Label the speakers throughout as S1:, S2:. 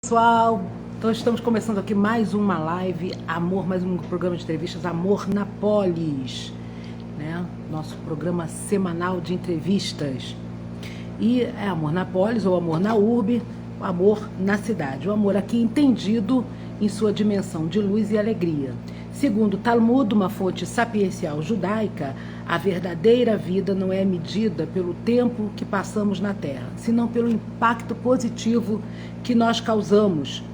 S1: Pessoal, então estamos começando aqui mais uma live, mais um programa de entrevistas, Amor na Polis, né? Nosso programa semanal de entrevistas. E é Amor na Polis ou Amor na Urbe, o amor na cidade. O amor aqui entendido em sua dimensão de luz e alegria. Segundo o Talmud, uma fonte sapiencial judaica, a verdadeira vida não é medida pelo tempo que passamos na Terra, senão pelo impacto positivo que nós causamos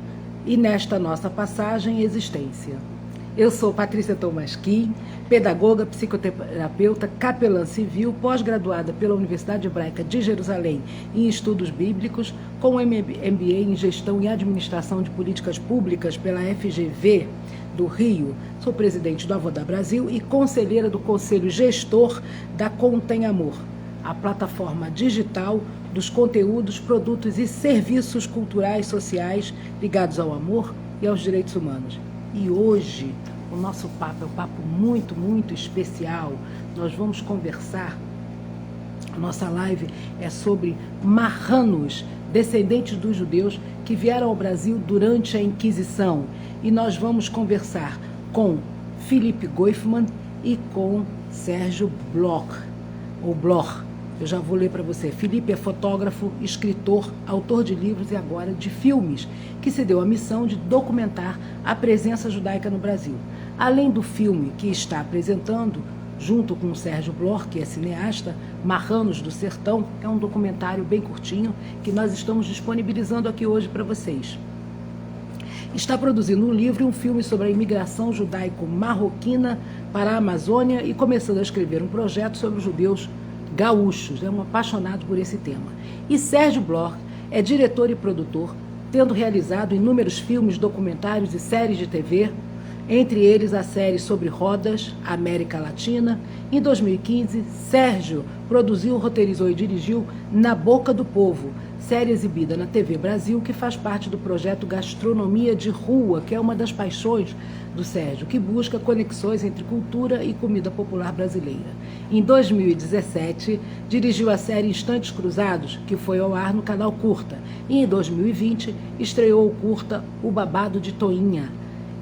S1: e nesta nossa passagem e existência. Eu sou Patrícia Tomasquim, pedagoga, psicoterapeuta, capelã civil, pós-graduada pela Universidade Hebraica de Jerusalém em Estudos Bíblicos, com MBA em Gestão e Administração de Políticas Públicas pela FGV do Rio. Sou presidente do Avoda Brasil e conselheira do Conselho Gestor da Contém Amor, a plataforma digital dos conteúdos, produtos e serviços culturais sociais ligados ao amor e aos direitos humanos. E hoje o nosso papo é um papo muito especial. Nós vamos conversar, a nossa live é sobre marranos, descendentes dos judeus que vieram ao Brasil durante a Inquisição. E nós vamos conversar com Felipe Goifman e com Sérgio Bloch, ou Bloch. Eu já vou ler para você. Felipe é fotógrafo, escritor, autor de livros e agora de filmes, que se deu a missão de documentar a presença judaica no Brasil. Além do filme que está apresentando, junto com o Sérgio Bloch, que é cineasta, Marranos do Sertão, é um documentário bem curtinho que nós estamos disponibilizando aqui hoje para vocês. Está produzindo um livro e um filme sobre a imigração judaico-marroquina para a Amazônia e começando a escrever um projeto sobre os judeus gaúchos, é um apaixonado por esse tema. E Sérgio Bloch é diretor e produtor, tendo realizado inúmeros filmes, documentários e séries de TV, entre eles a série sobre rodas, América Latina. Em 2015, Sérgio produziu, roteirizou e dirigiu Na Boca do Povo, série exibida na TV Brasil, que faz parte do projeto Gastronomia de Rua, que é uma das paixões do Sérgio, que busca conexões entre cultura e comida popular brasileira. Em 2017, dirigiu a série Instantes Cruzados, que foi ao ar no canal Curta. E em 2020, estreou o curta O Babado de Toinha,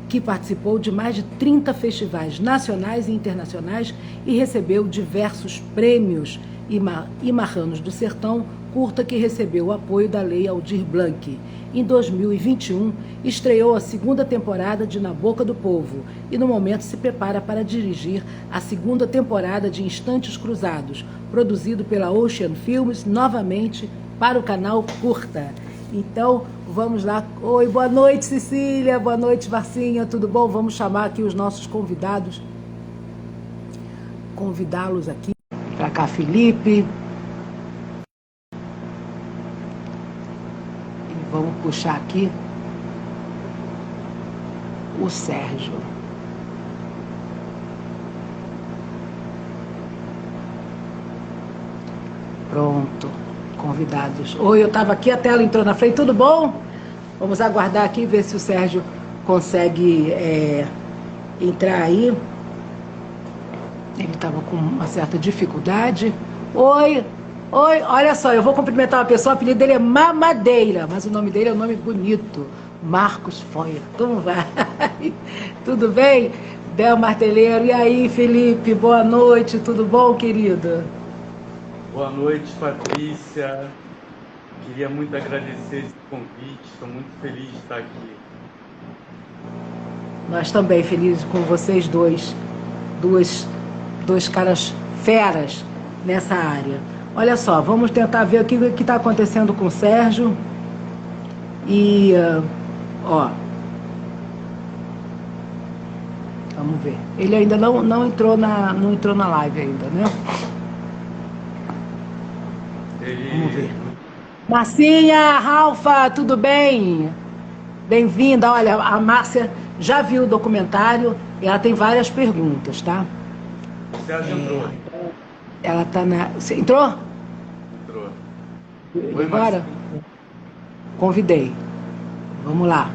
S1: que participou de mais de 30 festivais nacionais e internacionais e recebeu diversos prêmios. E Marranos do Sertão, curta que recebeu o apoio da Lei Aldir Blanc. Em 2021, estreou a segunda temporada de Na Boca do Povo e no momento se prepara para dirigir a segunda temporada de Instantes Cruzados, produzido pela Ocean Films, novamente para o canal Curta. Então, vamos lá. Oi, boa noite, Cecília, boa noite, Marcinha, tudo bom? Vamos chamar aqui os nossos convidados, convidá-los aqui. Para cá, Felipe. E vamos puxar aqui o Sérgio. Pronto, convidados. Oi, eu estava aqui, a tela entrou na frente, tudo bom? Vamos aguardar aqui, ver se o Sérgio consegue entrar aí. Ele estava com uma certa dificuldade. Oi, olha só, eu vou cumprimentar uma pessoa, o apelido dele é Mamadeira, mas o nome dele é um nome bonito, Marcos Foia. Como vai? Tudo bem? Del Marteleiro, e aí, Felipe, boa noite, tudo bom, querido?
S2: Boa noite, Patrícia. Queria muito agradecer esse convite, estou muito feliz de estar aqui.
S1: Nós também felizes com vocês dois caras feras nessa área. Olha só, vamos tentar ver o que está acontecendo com o Sérgio. E, vamos ver. Ele ainda não entrou na live ainda, né? Vamos ver. Marcinha, Ralfa, tudo bem? Bem-vinda. Olha, a Márcia já viu o documentário e ela tem várias perguntas, tá?
S2: O Sérgio entrou.
S1: Ela tá na... Você entrou?
S2: Entrou.
S1: Oi, agora? Convidei. Vamos lá.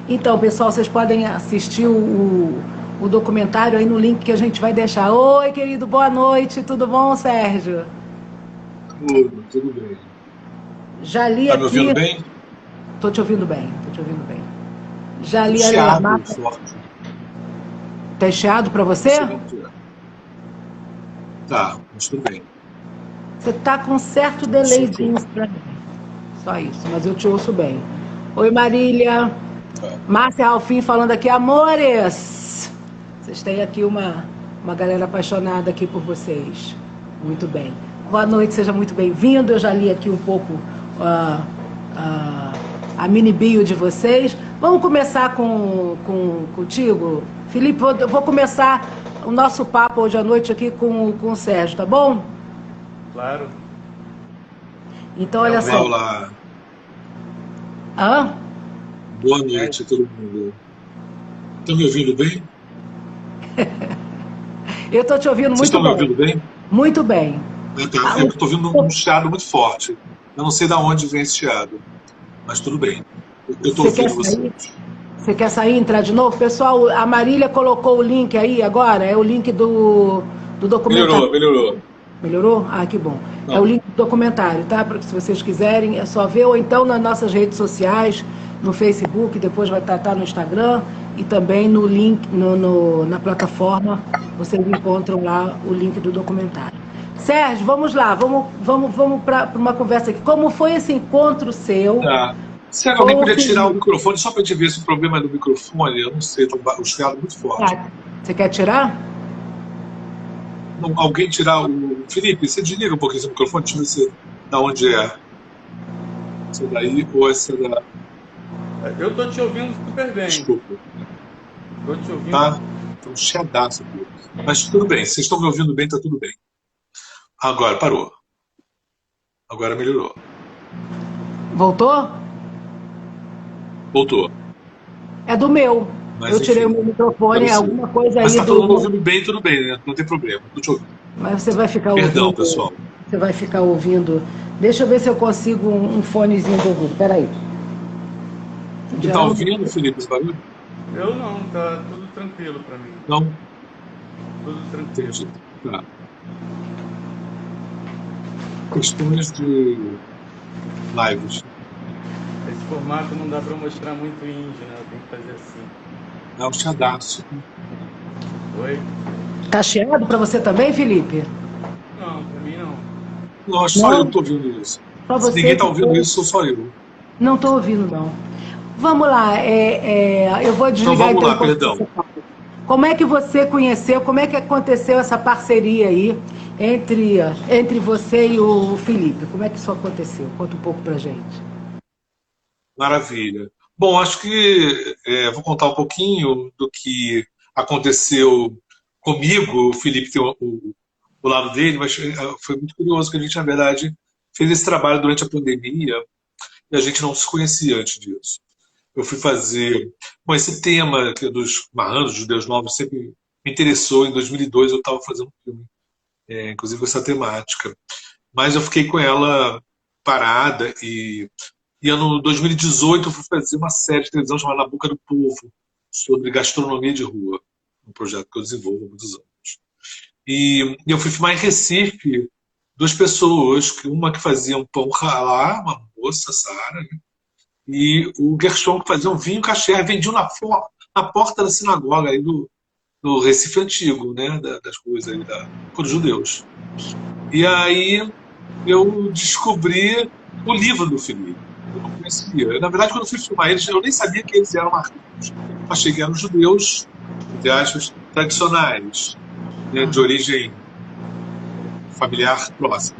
S1: Então, pessoal, vocês podem assistir o documentário aí no link que a gente vai deixar. Oi, querido, boa noite. Tudo bom, Sérgio?
S3: Tudo bem.
S1: Já li
S3: Tá me ouvindo
S1: aqui.
S3: bem?
S1: Tô te ouvindo bem, tô te ouvindo bem. Já li a
S3: Chiado forte.
S1: Tá chiado para você?
S3: Tá, mas tudo bem.
S1: Você tá com um certo delayzinho para mim. Só isso, mas eu te ouço bem. Oi, Marília. Márcia Alfim falando aqui, amores. Vocês têm aqui uma galera apaixonada aqui por vocês. Muito bem. Boa noite, seja muito bem-vindo. Eu já li aqui um pouco a mini bio de vocês. Vamos começar contigo, Felipe. Vou começar o nosso papo hoje à noite aqui com o Sérgio, tá bom?
S2: Claro.
S1: Então, olha só.
S3: Olá.
S1: Hã?
S3: Boa noite a todo mundo. Estão me ouvindo bem?
S1: Eu estou te ouvindo muito bem.
S3: Vocês estão me ouvindo bem?
S1: Muito bem.
S3: Eu estou ouvindo um chiado muito forte. Eu não sei de onde vem esse chiado, mas tudo bem. Eu estou ouvindo vocês.
S1: Você quer sair e entrar de novo? Pessoal, a Marília colocou o link aí agora, é o link do documentário.
S3: Melhorou.
S1: Melhorou? Ah, que bom.
S3: Não.
S1: É o link do documentário, tá? Se vocês quiserem, é só ver, ou então nas nossas redes sociais, no Facebook, depois vai estar no Instagram, e também no link, na plataforma, vocês encontram lá o link do documentário. Sérgio, vamos lá, vamos para uma conversa aqui. Como foi esse encontro seu?
S3: Tá. Se alguém podia tirar o microfone, só para te ver se o problema é do microfone, eu não sei, o chiado muito forte.
S1: Você quer tirar?
S3: Não, alguém tirar o... Felipe, você desliga um pouquinho esse microfone, deixa eu ver se da onde é. Se é daí ou essa é da...
S2: Eu tô te ouvindo super bem.
S3: Desculpa.
S2: Tô te ouvindo.
S3: Tá? Então, chiadaço aqui. Mas tudo bem, vocês estão me ouvindo bem, tá tudo bem. Agora, parou. Agora melhorou.
S1: Voltou?
S3: Voltou.
S1: É do meu.
S3: Mas,
S1: eu tirei
S3: enfim,
S1: o meu microfone, alguma coisa aí.
S3: Mas tá todo mundo ouvindo bem, tudo bem, né? Não tem problema, tô te ouvindo.
S1: Mas você vai ficar
S3: Perdão,
S1: ouvindo.
S3: pessoal.
S1: Você vai ficar ouvindo. Deixa eu ver se eu consigo um fonezinho de ouvido. Peraí.
S3: Você tá ouvindo, Felipe, esse barulho?
S2: Eu não, tá tudo tranquilo pra mim.
S3: Não?
S2: Tudo tranquilo.
S3: Entendi. Tá. Questões de lives.
S2: Esse formato não dá pra mostrar muito índio, né? Eu tenho que fazer assim.
S3: É um chiadaço.
S2: Oi?
S1: Tá chiado pra você também, Felipe?
S2: Não, pra mim não.
S3: Não, acho que só eu tô ouvindo isso. Se ninguém tá ouvindo isso, sou só eu.
S1: Não tô ouvindo, não. Vamos lá, eu vou desligar.
S3: Então vamos lá, perdão.
S1: Como é que você conheceu, como é que aconteceu essa parceria aí entre você e o Felipe? Como é que isso aconteceu? Conta um pouco pra gente.
S3: Maravilha. Bom, acho que vou contar um pouquinho do que aconteceu comigo. O Felipe tem o lado dele, mas foi muito curioso que a gente, na verdade, fez esse trabalho durante a pandemia e a gente não se conhecia antes disso. Eu fui fazer... Bom, esse tema dos marranos, dos judeus novos, sempre me interessou. Em 2002 eu estava fazendo um filme, inclusive com essa temática. Mas eu fiquei com ela parada e ano 2018 eu fui fazer uma série de televisão chamada Na Boca do Povo, sobre gastronomia de rua, um projeto que eu desenvolvo há muitos anos. E eu fui filmar em Recife 2 pessoas, uma que fazia um pão ralá, uma moça, Sara, né? E o Gershon, que fazia um vinho caché, vendiam na porta da sinagoga aí do Recife Antigo, né? Das coisas aí dos judeus. E aí eu descobri o livro do Felipe. Eu não conhecia. Na verdade, quando eu fui filmar eles, eu nem sabia que eles eram marcados. Achei que eram judeus, entre aspas, tradicionais, né, de origem familiar próxima.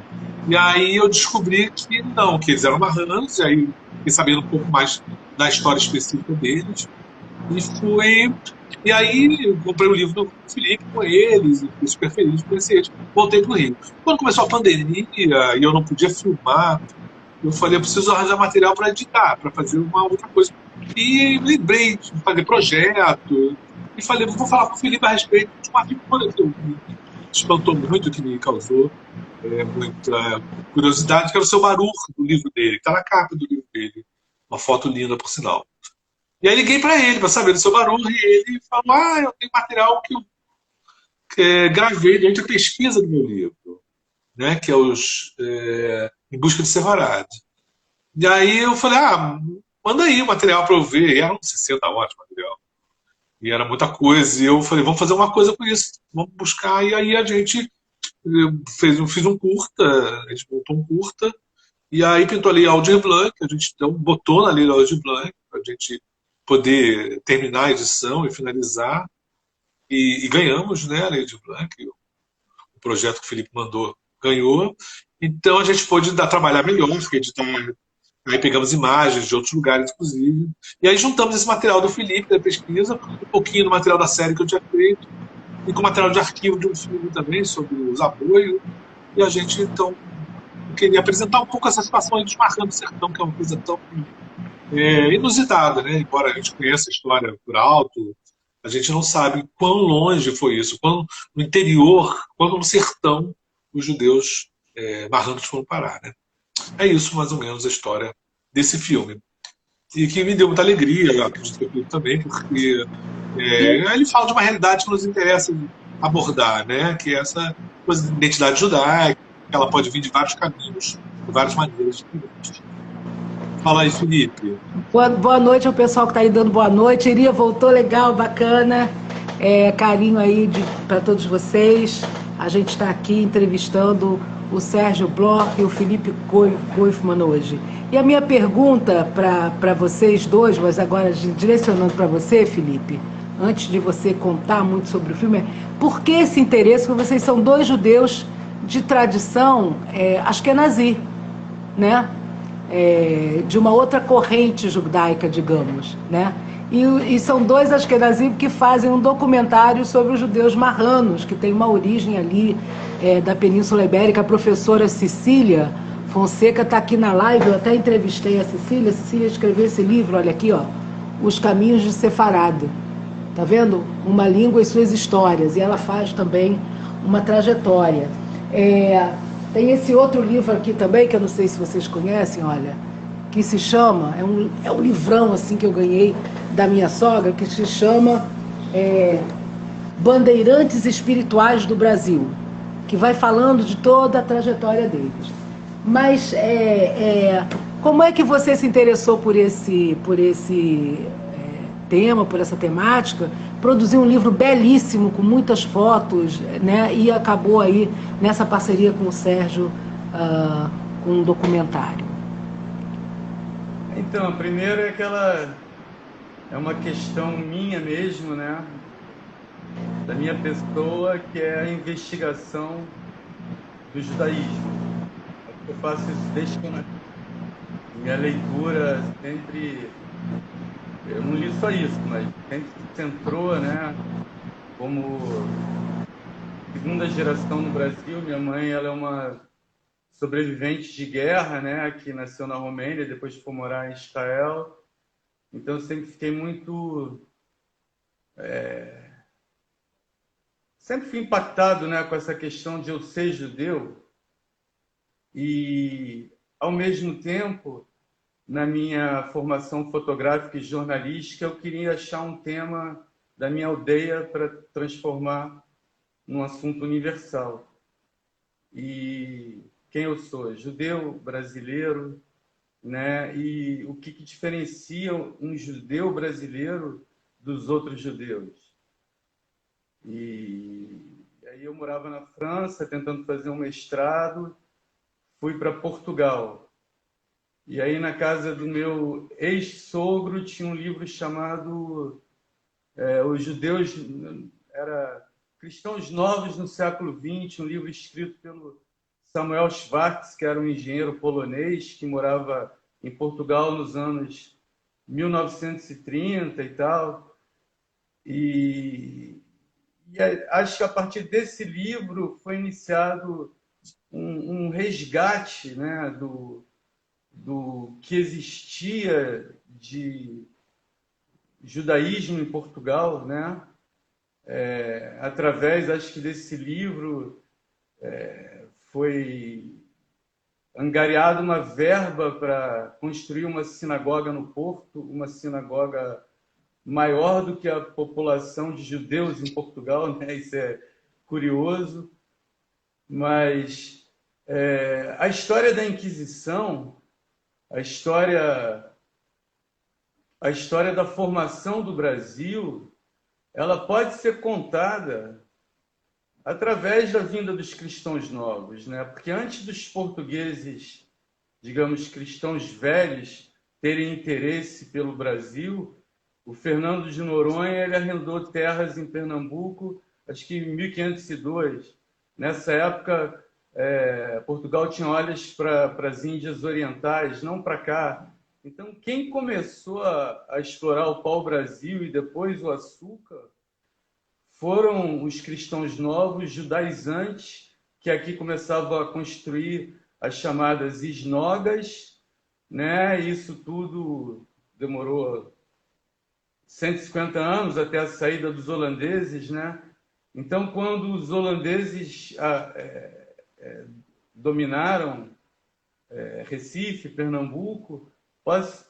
S3: E aí eu descobri que não, que eles eram marranos, e aí fiquei sabendo um pouco mais da história específica deles. E aí eu comprei o livro do Felipe com eles, e fiquei super feliz de conhecer eles. Voltei para o Rio. Quando começou a pandemia e eu não podia filmar, eu falei, eu preciso arranjar material para editar, para fazer uma outra coisa. E lembrei de fazer projeto. E falei, vou falar com o Felipe a respeito de uma figura que me espantou muito, que me causou muita curiosidade, que era o seu Baruch, do livro dele, que está na capa do livro dele. Uma foto linda, por sinal. E aí liguei para ele, para saber do seu Baruch, e ele falou, eu tenho material que eu gravei durante a pesquisa do meu livro, né, que é Em Busca de Sefarad. E aí eu falei, manda aí o material para eu ver. E eram 60 horas de material. E era muita coisa. E eu falei, vamos fazer uma coisa com isso. Vamos buscar. E aí a gente fiz um curta, a gente montou um curta. E aí pintou ali a Aldir Blanc, a gente então botou na lei da Aldir Blanc, para a gente poder terminar a edição e finalizar. E ganhamos, né, a Lei Aldir Blanc. O projeto que o Felipe mandou ganhou. Então a gente pôde trabalhar melhor, editar. Aí pegamos imagens de outros lugares, inclusive. E aí juntamos esse material do Felipe, da pesquisa, com um pouquinho do material da série que eu tinha feito, e com material de arquivo de um filme também, sobre os apoios. E a gente, então, queria apresentar um pouco essa situação aí dos Marcando do Sertão, que é uma coisa tão inusitada, né? Embora a gente conheça a história por alto, a gente não sabe quão longe foi isso, quão no interior, quão no sertão os judeus marranos foram parar, né? É isso, mais ou menos, a história desse filme. E que me deu muita alegria, acredito que eu também, porque ele fala de uma realidade que nos interessa abordar, né? Que é essa coisa de identidade judaica, que ela pode vir de vários caminhos, de várias maneiras diferentes. Fala aí, Felipe.
S1: Boa noite ao pessoal que está aí dando boa noite. Iria voltou, legal, bacana. Carinho aí para todos vocês. A gente está aqui entrevistando o Sérgio Bloch e o Felipe Koifman hoje. E a minha pergunta para vocês dois, mas agora direcionando para você, Felipe, antes de você contar muito sobre o filme, é por que esse interesse? Porque vocês são dois judeus de tradição ashkenazi, né? De uma outra corrente judaica, digamos, né? E são dois ashkenazim que fazem um documentário sobre os judeus marranos, que tem uma origem ali da Península Ibérica. A professora Cecília Fonseca está aqui na live, eu até entrevistei a Cecília. Cecília escreveu esse livro, olha aqui, ó, Os Caminhos de Sefarado. Tá vendo? Uma língua e suas histórias. E ela faz também uma trajetória. Tem esse outro livro aqui também, que eu não sei se vocês conhecem, olha, que se chama, é um livrão assim que eu ganhei da minha sogra, que se chama Bandeirantes Espirituais do Brasil, que vai falando de toda a trajetória deles. Mas como é que você se interessou por esse tema, por essa temática? Produziu um livro belíssimo, com muitas fotos, né? E acabou aí nessa parceria com o Sérgio, com um documentário.
S2: Então, primeiro é uma questão minha mesmo, né? Da minha pessoa, que é a investigação do judaísmo. Eu faço isso desde que eu nasci. Minha leitura sempre... Eu não li só isso, mas sempre se centrou, né? Como segunda geração no Brasil. Minha mãe, ela é uma sobrevivente de guerra, né? Que nasceu na Romênia, depois foi morar em Israel. Então, eu sempre fiquei muito... Sempre fui impactado, né, com essa questão de eu ser judeu. E, ao mesmo tempo, na minha formação fotográfica e jornalística, eu queria achar um tema da minha aldeia para transformar num assunto universal. E quem eu sou? Judeu, brasileiro, né? E o que diferencia um judeu brasileiro dos outros judeus? E aí eu morava na França, tentando fazer um mestrado, fui para Portugal. E aí, na casa do meu ex-sogro, tinha um livro chamado Os Judeus... Cristãos Novos no Século XX, um livro escrito pelo Samuel Schwartz, que era um engenheiro polonês que morava em Portugal nos anos 1930 e tal. E acho que a partir desse livro foi iniciado um resgate, né, do que existia de judaísmo em Portugal, né? Através, acho que desse livro, foi angariada uma verba para construir uma sinagoga no Porto, uma sinagoga maior do que a população de judeus em Portugal, né? Isso é curioso, mas a história da Inquisição a história da formação do Brasil, ela pode ser contada através da vinda dos cristãos novos, né? Porque antes dos portugueses, digamos, cristãos velhos, terem interesse pelo Brasil, o Fernando de Noronha ele arrendou terras em Pernambuco, acho que em 1502. Nessa época, Portugal tinha olhos para as Índias Orientais, não para cá. Então, quem começou a explorar o pau-brasil e depois o açúcar foram os cristãos novos, judaizantes, que aqui começavam a construir as chamadas esnogas, né? Isso tudo demorou 150 anos até a saída dos holandeses, né? Então, quando os holandeses dominaram Recife, Pernambuco,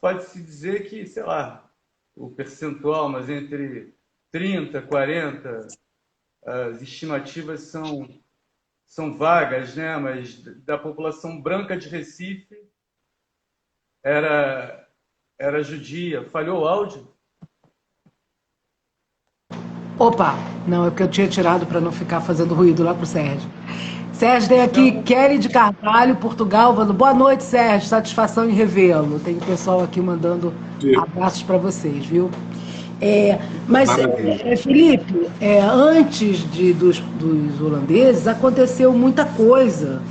S2: pode-se dizer que, sei lá, o percentual, mas entre 30, 40, as estimativas são vagas, né? Mas da população branca de Recife era judia. Falhou o áudio?
S1: Opa, não, é porque eu tinha tirado para não ficar fazendo ruído lá pro Sérgio. Sérgio, tem aqui Kelly de Carvalho, Portugal, falando boa noite, Sérgio, satisfação em revê-lo. Tem o pessoal aqui mandando abraços para vocês, viu? Felipe, antes dos holandeses aconteceu muita coisa.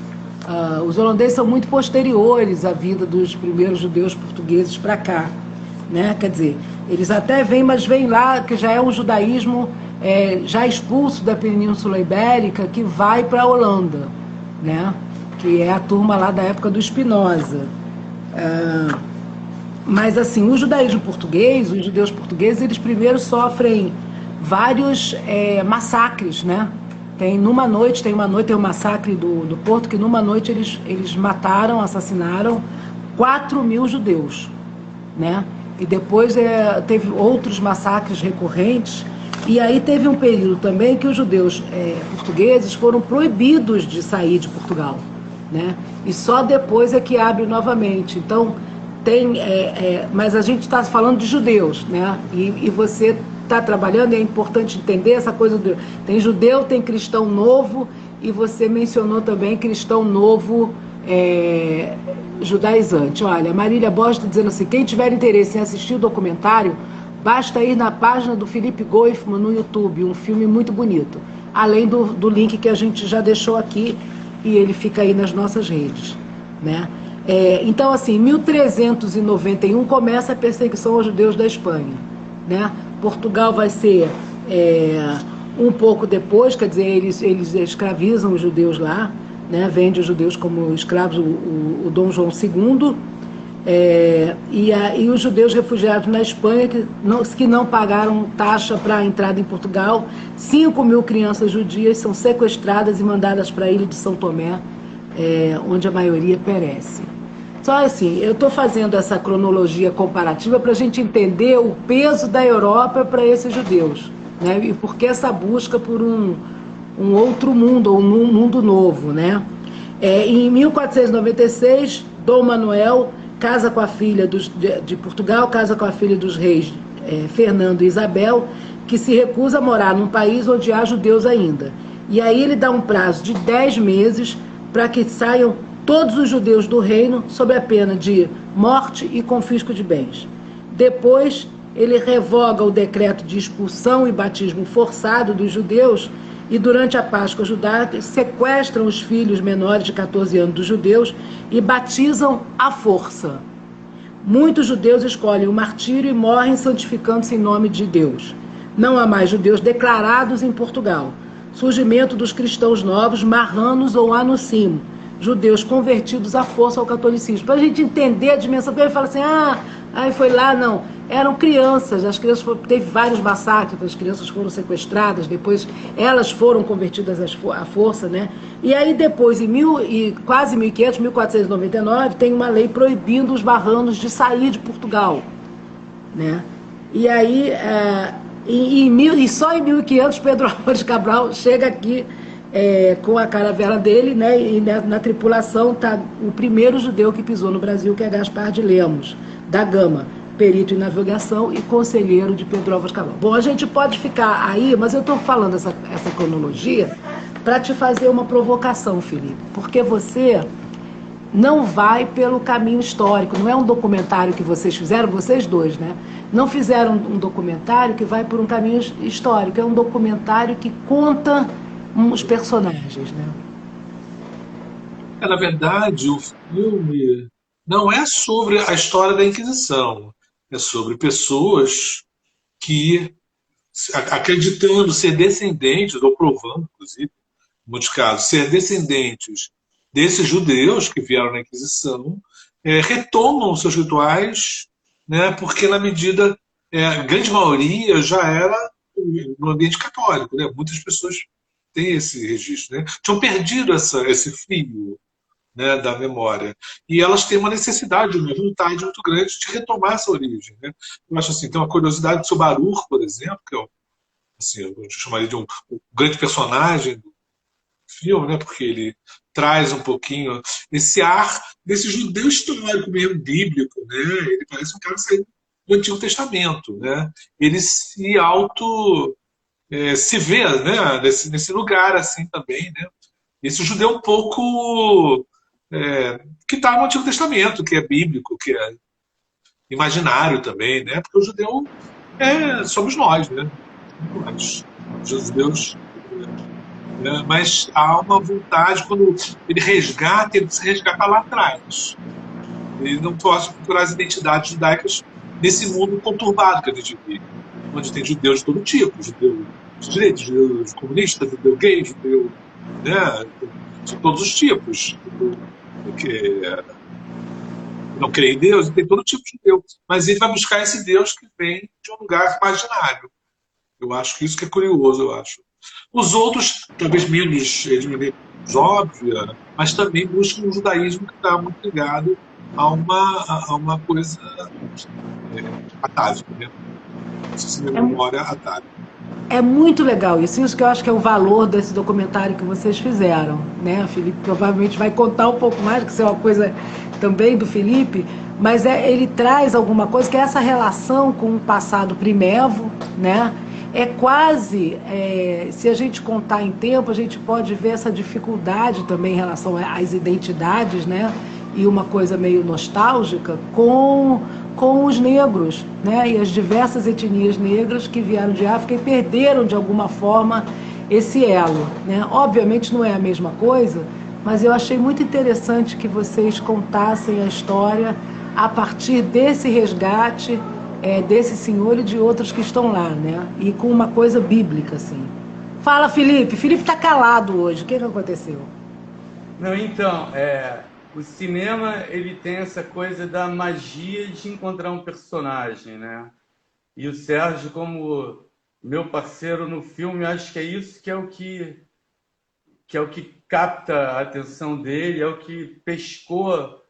S1: Os holandeses são muito posteriores à vinda dos primeiros judeus portugueses para cá, né? Quer dizer, eles até vêm, mas vêm lá, que já é um judaísmo já expulso da Península Ibérica, que vai para a Holanda, né? Que é a turma lá da época do Spinoza. Mas assim, o judaísmo português, os judeus portugueses, eles primeiro sofrem vários massacres, né? Tem um massacre do Porto, que numa noite eles mataram, assassinaram 4.000 judeus, né? E depois teve outros massacres recorrentes, e aí teve um período também que os judeus portugueses foram proibidos de sair de Portugal, né? E só depois é que abre novamente. Então, mas a gente está falando de judeus, né? E você está trabalhando, é importante entender essa coisa tem judeu, tem cristão novo, e você mencionou também cristão novo judaizante. Olha, Marília Bosta dizendo assim, quem tiver interesse em assistir o documentário, basta ir na página do Felipe Goifman no YouTube, um filme muito bonito, além do link que a gente já deixou aqui, e ele fica aí nas nossas redes, né? Então, assim, em 1391 começa a perseguição aos judeus da Espanha, né? Portugal vai ser um pouco depois, quer dizer, eles escravizam os judeus lá, né? Vende os judeus como escravos, o Dom João II, e os judeus refugiados na Espanha que não pagaram taxa para a entrada em Portugal, 5.000 crianças judias são sequestradas e mandadas para a ilha de São Tomé, onde a maioria perece. Só assim, eu estou fazendo essa cronologia comparativa para a gente entender o peso da Europa para esses judeus, né? E por que essa busca por um outro mundo, ou um mundo novo, né? Em 1496, Dom Manuel casa com a filha de Portugal, casa com a filha dos reis Fernando e Isabel, que se recusa a morar num país onde há judeus ainda. E aí ele dá um prazo de 10 meses para que saiam todos os judeus do reino sob a pena de morte e confisco de bens. Depois, ele revoga o decreto de expulsão e batismo forçado dos judeus e, durante a Páscoa judaica, sequestram os filhos menores de 14 anos dos judeus e batizam à força. Muitos judeus escolhem o martírio e morrem santificando-se em nome de Deus. Não há mais judeus declarados em Portugal. Surgimento dos cristãos novos, marranos ou anocimo, judeus convertidos à força ao catolicismo. Para a gente entender a dimensão, porque ele fala assim, aí foi lá, não. Eram crianças, as crianças teve vários massacres, as crianças foram sequestradas, depois elas foram convertidas à força, né? E aí depois, quase 1500, 1499, tem uma lei proibindo os marranos de sair de Portugal, né? E aí, só em 1500, Pedro Álvares Cabral chega aqui com a caravela dele, né? E na tripulação tá o primeiro judeu que pisou no Brasil, que é Gaspar de Lemos, da Gama, perito em navegação e conselheiro de Pedro Álvares Cabral. Bom, a gente pode ficar aí, mas eu estou falando essa cronologia para te fazer uma provocação, Felipe, porque você não vai pelo caminho histórico, não é um documentário que vocês fizeram, vocês dois, né? Não fizeram um documentário que vai por um caminho histórico, é um documentário que conta os personagens, né?
S3: Na verdade, o filme não é sobre a história da Inquisição, é sobre pessoas que, acreditando ser descendentes, ou provando, inclusive, em muitos casos, ser descendentes desses judeus que vieram na Inquisição, retomam seus rituais, né, porque na medida, a grande maioria já era no ambiente católico, né? Muitas pessoas têm esse registro, né? Tinham perdido esse fio, né, da memória. E elas têm uma necessidade, uma vontade muito grande de retomar essa origem. Né? Eu acho assim, tem uma curiosidade sobre o Baruch, por exemplo, que é assim, eu chamaria de um grande personagem do filme, né, porque ele traz um pouquinho esse ar desse judeu histórico mesmo, bíblico. Né? Ele parece um cara saído do Antigo Testamento. Né? Ele se vê, né, nesse lugar assim também. Né? Esse judeu um pouco que está no Antigo Testamento, que é bíblico, que é imaginário também, né? Porque o judeu somos nós, né? Nós, os judeus. Mas há uma vontade, quando ele resgata, ele se resgata lá atrás. Ele não pode procurar as identidades judaicas nesse mundo conturbado que a gente vive, onde tem judeus de todo tipo, judeu de direita, judeu comunista, judeu gay, judeu, né, de todos os tipos, que não crê em Deus, tem todo tipo de Deus. Mas ele vai buscar esse Deus que vem de um lugar imaginário. Eu acho que isso que é curioso, eu acho. Os outros, talvez menos óbvia, mas também buscam um judaísmo que está muito ligado a uma coisa atávica, né? Se me memória atávica.
S1: É muito legal isso que eu acho que é o valor desse documentário que vocês fizeram, né? O Felipe provavelmente vai contar um pouco mais, que isso é uma coisa também do Felipe, mas ele traz alguma coisa que é essa relação com o passado primevo, né? É quase, se a gente contar em tempo, a gente pode ver essa dificuldade também em relação às identidades, né? E uma coisa meio nostálgica com os negros, né? E as diversas etnias negras que vieram de África e perderam de alguma forma esse elo, né? Obviamente não é a mesma coisa, mas eu achei muito interessante que vocês contassem a história a partir desse resgate desse senhor e de outros que estão lá, né? E com uma coisa bíblica, assim. Fala, Felipe. Felipe está calado hoje. O que aconteceu?
S2: Não, então, o cinema ele tem essa coisa da magia de encontrar um personagem, né? E o Sérgio, como meu parceiro no filme, acho que é isso que é o que capta a atenção dele, é o que pescou,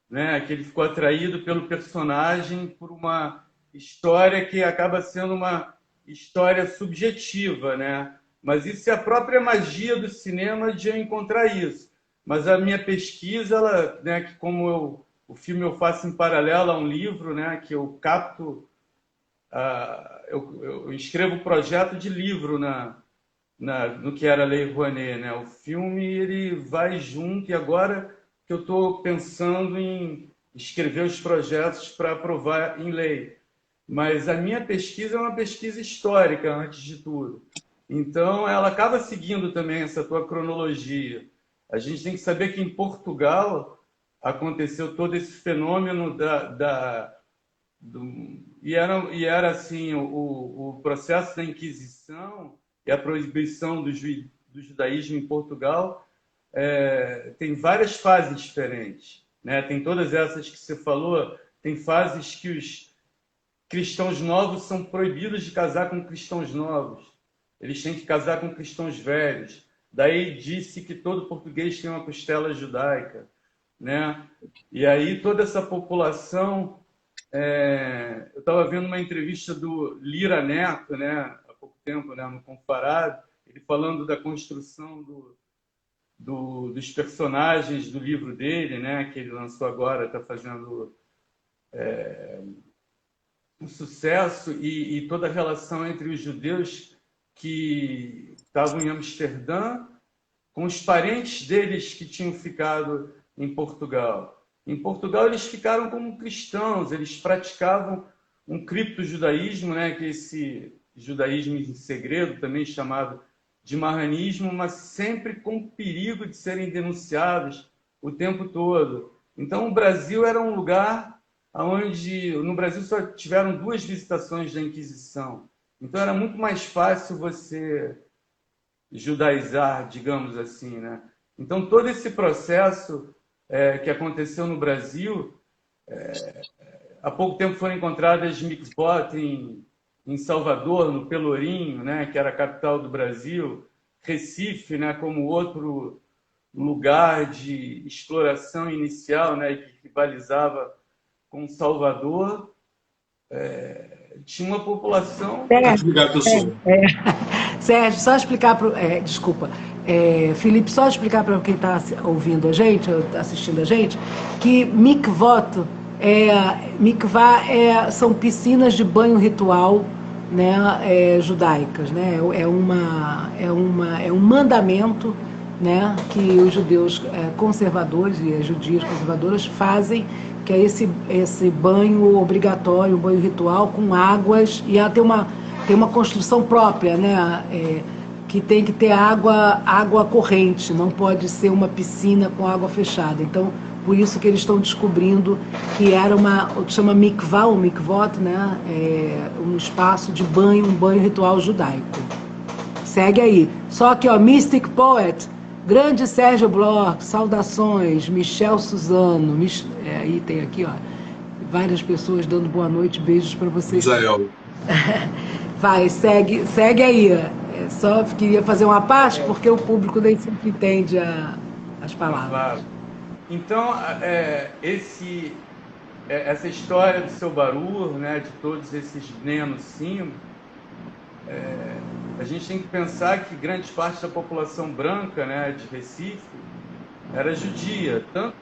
S2: né? Que ele ficou atraído pelo personagem por uma história que acaba sendo uma história subjetiva, né? Mas isso é a própria magia do cinema de eu encontrar isso. Mas a minha pesquisa, ela, né, que como o filme eu faço em paralelo a um livro, né, que eu capto, eu escrevo um projeto de livro no que era a Lei Rouanet, né? O filme ele vai junto e agora que eu estou pensando em escrever os projetos para aprovar em lei. Mas a minha pesquisa é uma pesquisa histórica, antes de tudo. Então, ela acaba seguindo também essa tua cronologia. A gente tem que saber que em Portugal aconteceu todo esse fenômeno e era assim, o processo da Inquisição e a proibição do judaísmo em Portugal tem várias fases diferentes, né? Tem todas essas que você falou, tem fases que os cristãos novos são proibidos de casar com cristãos novos. Eles têm que casar com cristãos velhos. Daí disse que todo português tem uma costela judaica, né? E aí toda essa população... eu estava vendo uma entrevista do Lira Neto, né, há pouco tempo, né, no Comparado. ele falando da construção dos personagens do livro dele, né, que ele lançou agora, está fazendo um sucesso, e toda a relação entre os judeus que estavam em Amsterdã com os parentes deles que tinham ficado em Portugal. Em Portugal eles ficaram como cristãos, eles praticavam um criptojudaísmo, né, que é esse judaísmo em segredo, também chamado de marranismo, mas sempre com perigo de serem denunciados o tempo todo. Então o Brasil era um lugar onde, no Brasil só tiveram 2 visitações da Inquisição. Então era muito mais fácil você judaizar, digamos assim, né? Então todo esse processo que aconteceu no Brasil, há pouco tempo foram encontradas mikvot em Salvador, no Pelourinho, né, que era a capital do Brasil, Recife, né, como outro lugar de exploração inicial, né, que rivalizava com Salvador. Tinha uma população...
S1: Sérgio, só explicar para... desculpa. Felipe, só explicar para quem está ouvindo a gente, assistindo a gente, que mikvot, mikvah são piscinas de banho ritual, né, judaicas, né? É um mandamento, né, que os judeus conservadores e as judias conservadoras fazem, que é esse banho obrigatório, um banho ritual com águas, e ela tem uma construção própria, né, que tem que ter água corrente, não pode ser uma piscina com água fechada. Então, por isso que eles estão descobrindo que era o que chama mikvah, ou mikvot, né, um espaço de banho, um banho ritual judaico. Segue aí. Só que, ó, Mystic Poet, grande Sérgio Bloch, saudações, Michel Suzano, aí tem aqui, ó, várias pessoas dando boa noite, beijos para vocês.
S3: Israel.
S1: Vai, segue aí. Só queria fazer uma parte, porque o público nem sempre entende as palavras.
S2: Claro. Então, essa história do seu Barur, né, de todos esses nenos sim, a gente tem que pensar que grande parte da população branca, né, de Recife era judia, tanto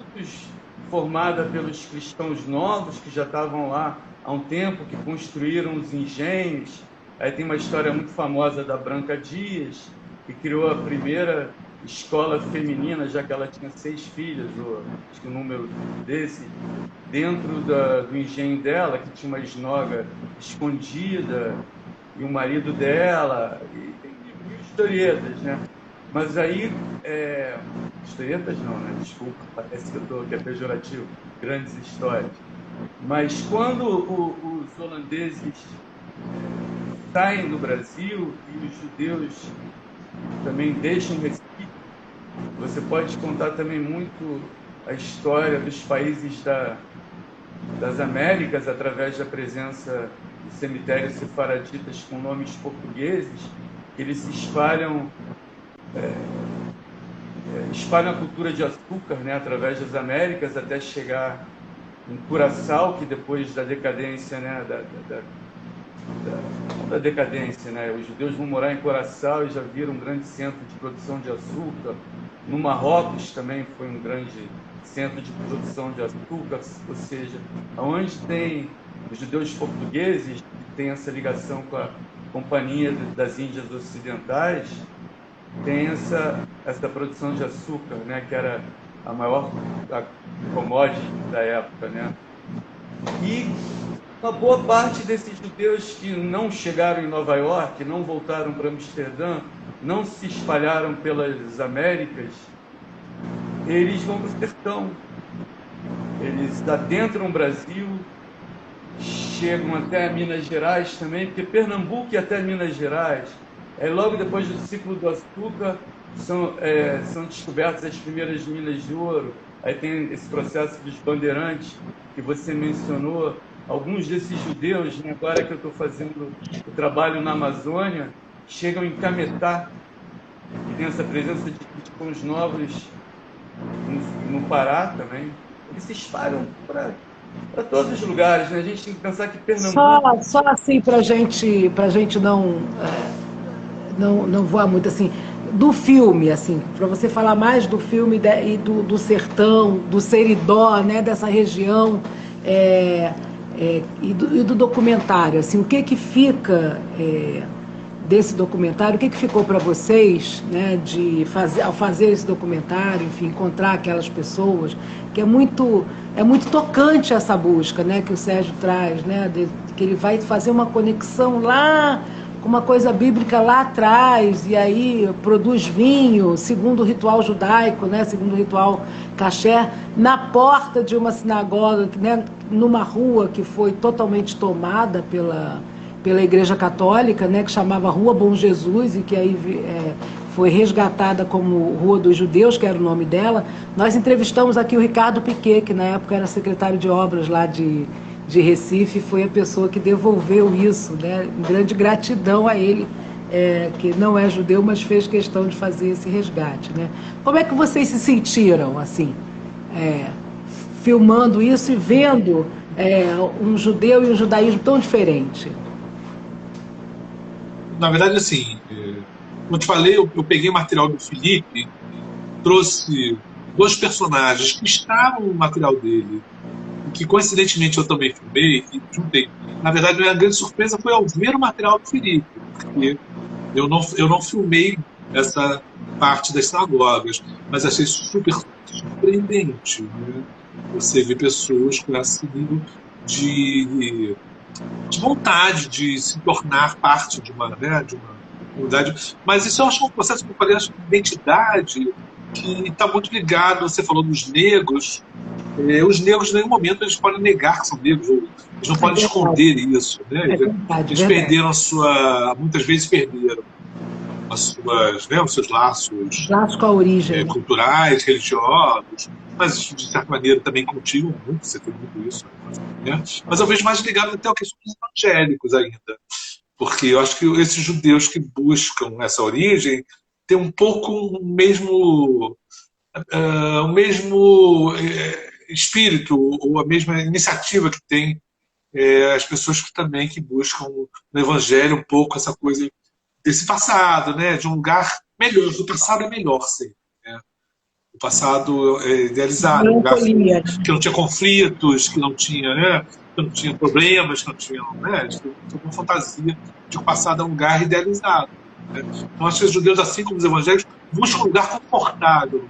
S2: formada pelos cristãos novos que já estavam lá há um tempo, que construíram os engenhos. Aí tem uma história muito famosa da Branca Dias, que criou a primeira escola feminina, já que ela tinha 6 filhas, ou acho que o número desse, dentro do engenho dela, que tinha uma esnoga escondida, e o marido dela, e tem mil historietas, né? Mas aí, historietas não, né? Desculpa, parece que eu estou aqui, é pejorativo, grandes histórias. Mas quando os holandeses saem do Brasil e os judeus também deixam Recife, você pode contar também muito a história dos países das Américas através da presença de cemitérios sefaraditas com nomes portugueses. Eles se espalham a cultura de açúcar, né, através das Américas até chegar em Curaçao, que depois da decadência, né, da decadência, né, os judeus vão morar em Curaçao e já viram um grande centro de produção de açúcar. No Marrocos também foi um grande centro de produção de açúcar, ou seja, onde tem os judeus portugueses, que tem essa ligação com a Companhia das Índias Ocidentais, tem essa produção de açúcar, né, que era a maior commodity da época, né? E uma boa parte desses judeus que não chegaram em Nova York, não voltaram para Amsterdã, não se espalharam pelas Américas, eles vão para o sertão. Eles adentram o Brasil, chegam até Minas Gerais também, porque Pernambuco e até Minas Gerais, logo depois do ciclo do açúcar, são descobertas as primeiras minas de ouro. Aí tem esse processo dos bandeirantes que você mencionou. Alguns desses judeus, né, agora que eu estou fazendo o trabalho na Amazônia, chegam em Cametá, e tem essa presença de cristãos novos no Pará também. Eles se espalham para todos os lugares, né? A gente tem que pensar que Pernambuco...
S1: Só assim para gente não não voar muito assim, do filme, assim, para você falar mais do filme e do sertão, do Seridó, né, dessa região, e do documentário, assim, o que que fica desse documentário, o que que ficou para vocês, né, ao fazer esse documentário, enfim, encontrar aquelas pessoas, que é muito tocante essa busca, né, que o Sérgio traz, né, que ele vai fazer uma conexão lá com uma coisa bíblica lá atrás, e aí produz vinho, segundo o ritual judaico, né, segundo o ritual kasher, na porta de uma sinagoga, né, numa rua que foi totalmente tomada pela Igreja Católica, né, que chamava Rua Bom Jesus, e que aí foi resgatada como Rua dos Judeus, que era o nome dela. Nós entrevistamos aqui o Ricardo Piquet, que na época era secretário de obras lá de Recife, foi a pessoa que devolveu isso, né, em grande gratidão a ele, que não é judeu, mas fez questão de fazer esse resgate, né. Como é que vocês se sentiram, assim, filmando isso e vendo um judeu e um judaísmo tão diferente?
S3: Na verdade, assim, como eu te falei, eu peguei material do Felipe, trouxe dois personagens que estavam no material dele, que coincidentemente eu também filmei e juntei. Na verdade, a minha grande surpresa foi ao ver o material do Felipe, porque eu não filmei essa parte das sinagogas, mas achei super surpreendente, né? Você vê pessoas com esse nível de vontade de se tornar parte de uma comunidade. Mas isso eu acho um processo, como eu falei, acho de identidade que está muito ligado. Você falou dos negros. Os negros, em nenhum momento, eles podem negar que são negros, ou eles não podem esconder isso, né? Eles perderam muitas vezes perderam os seus laços
S1: com a origem,
S3: culturais, religiosos, mas de certa maneira também contigo muito, você tem muito isso, né? Mas eu vejo mais ligado até ao questão dos evangélicos ainda, porque eu acho que esses judeus que buscam essa origem têm um pouco o mesmo espírito ou a mesma iniciativa que tem as pessoas que buscam no Evangelho um pouco essa coisa desse passado, né, de um lugar melhor. O passado é melhor sempre, né? O passado é idealizado, um lugar que não tinha conflitos, que não tinha, né, que não tinha problemas, que não tinha, né, uma fantasia de que o passado é um lugar idealizado, né? Então acho que os judeus, assim como os evangélicos, buscam um lugar confortável,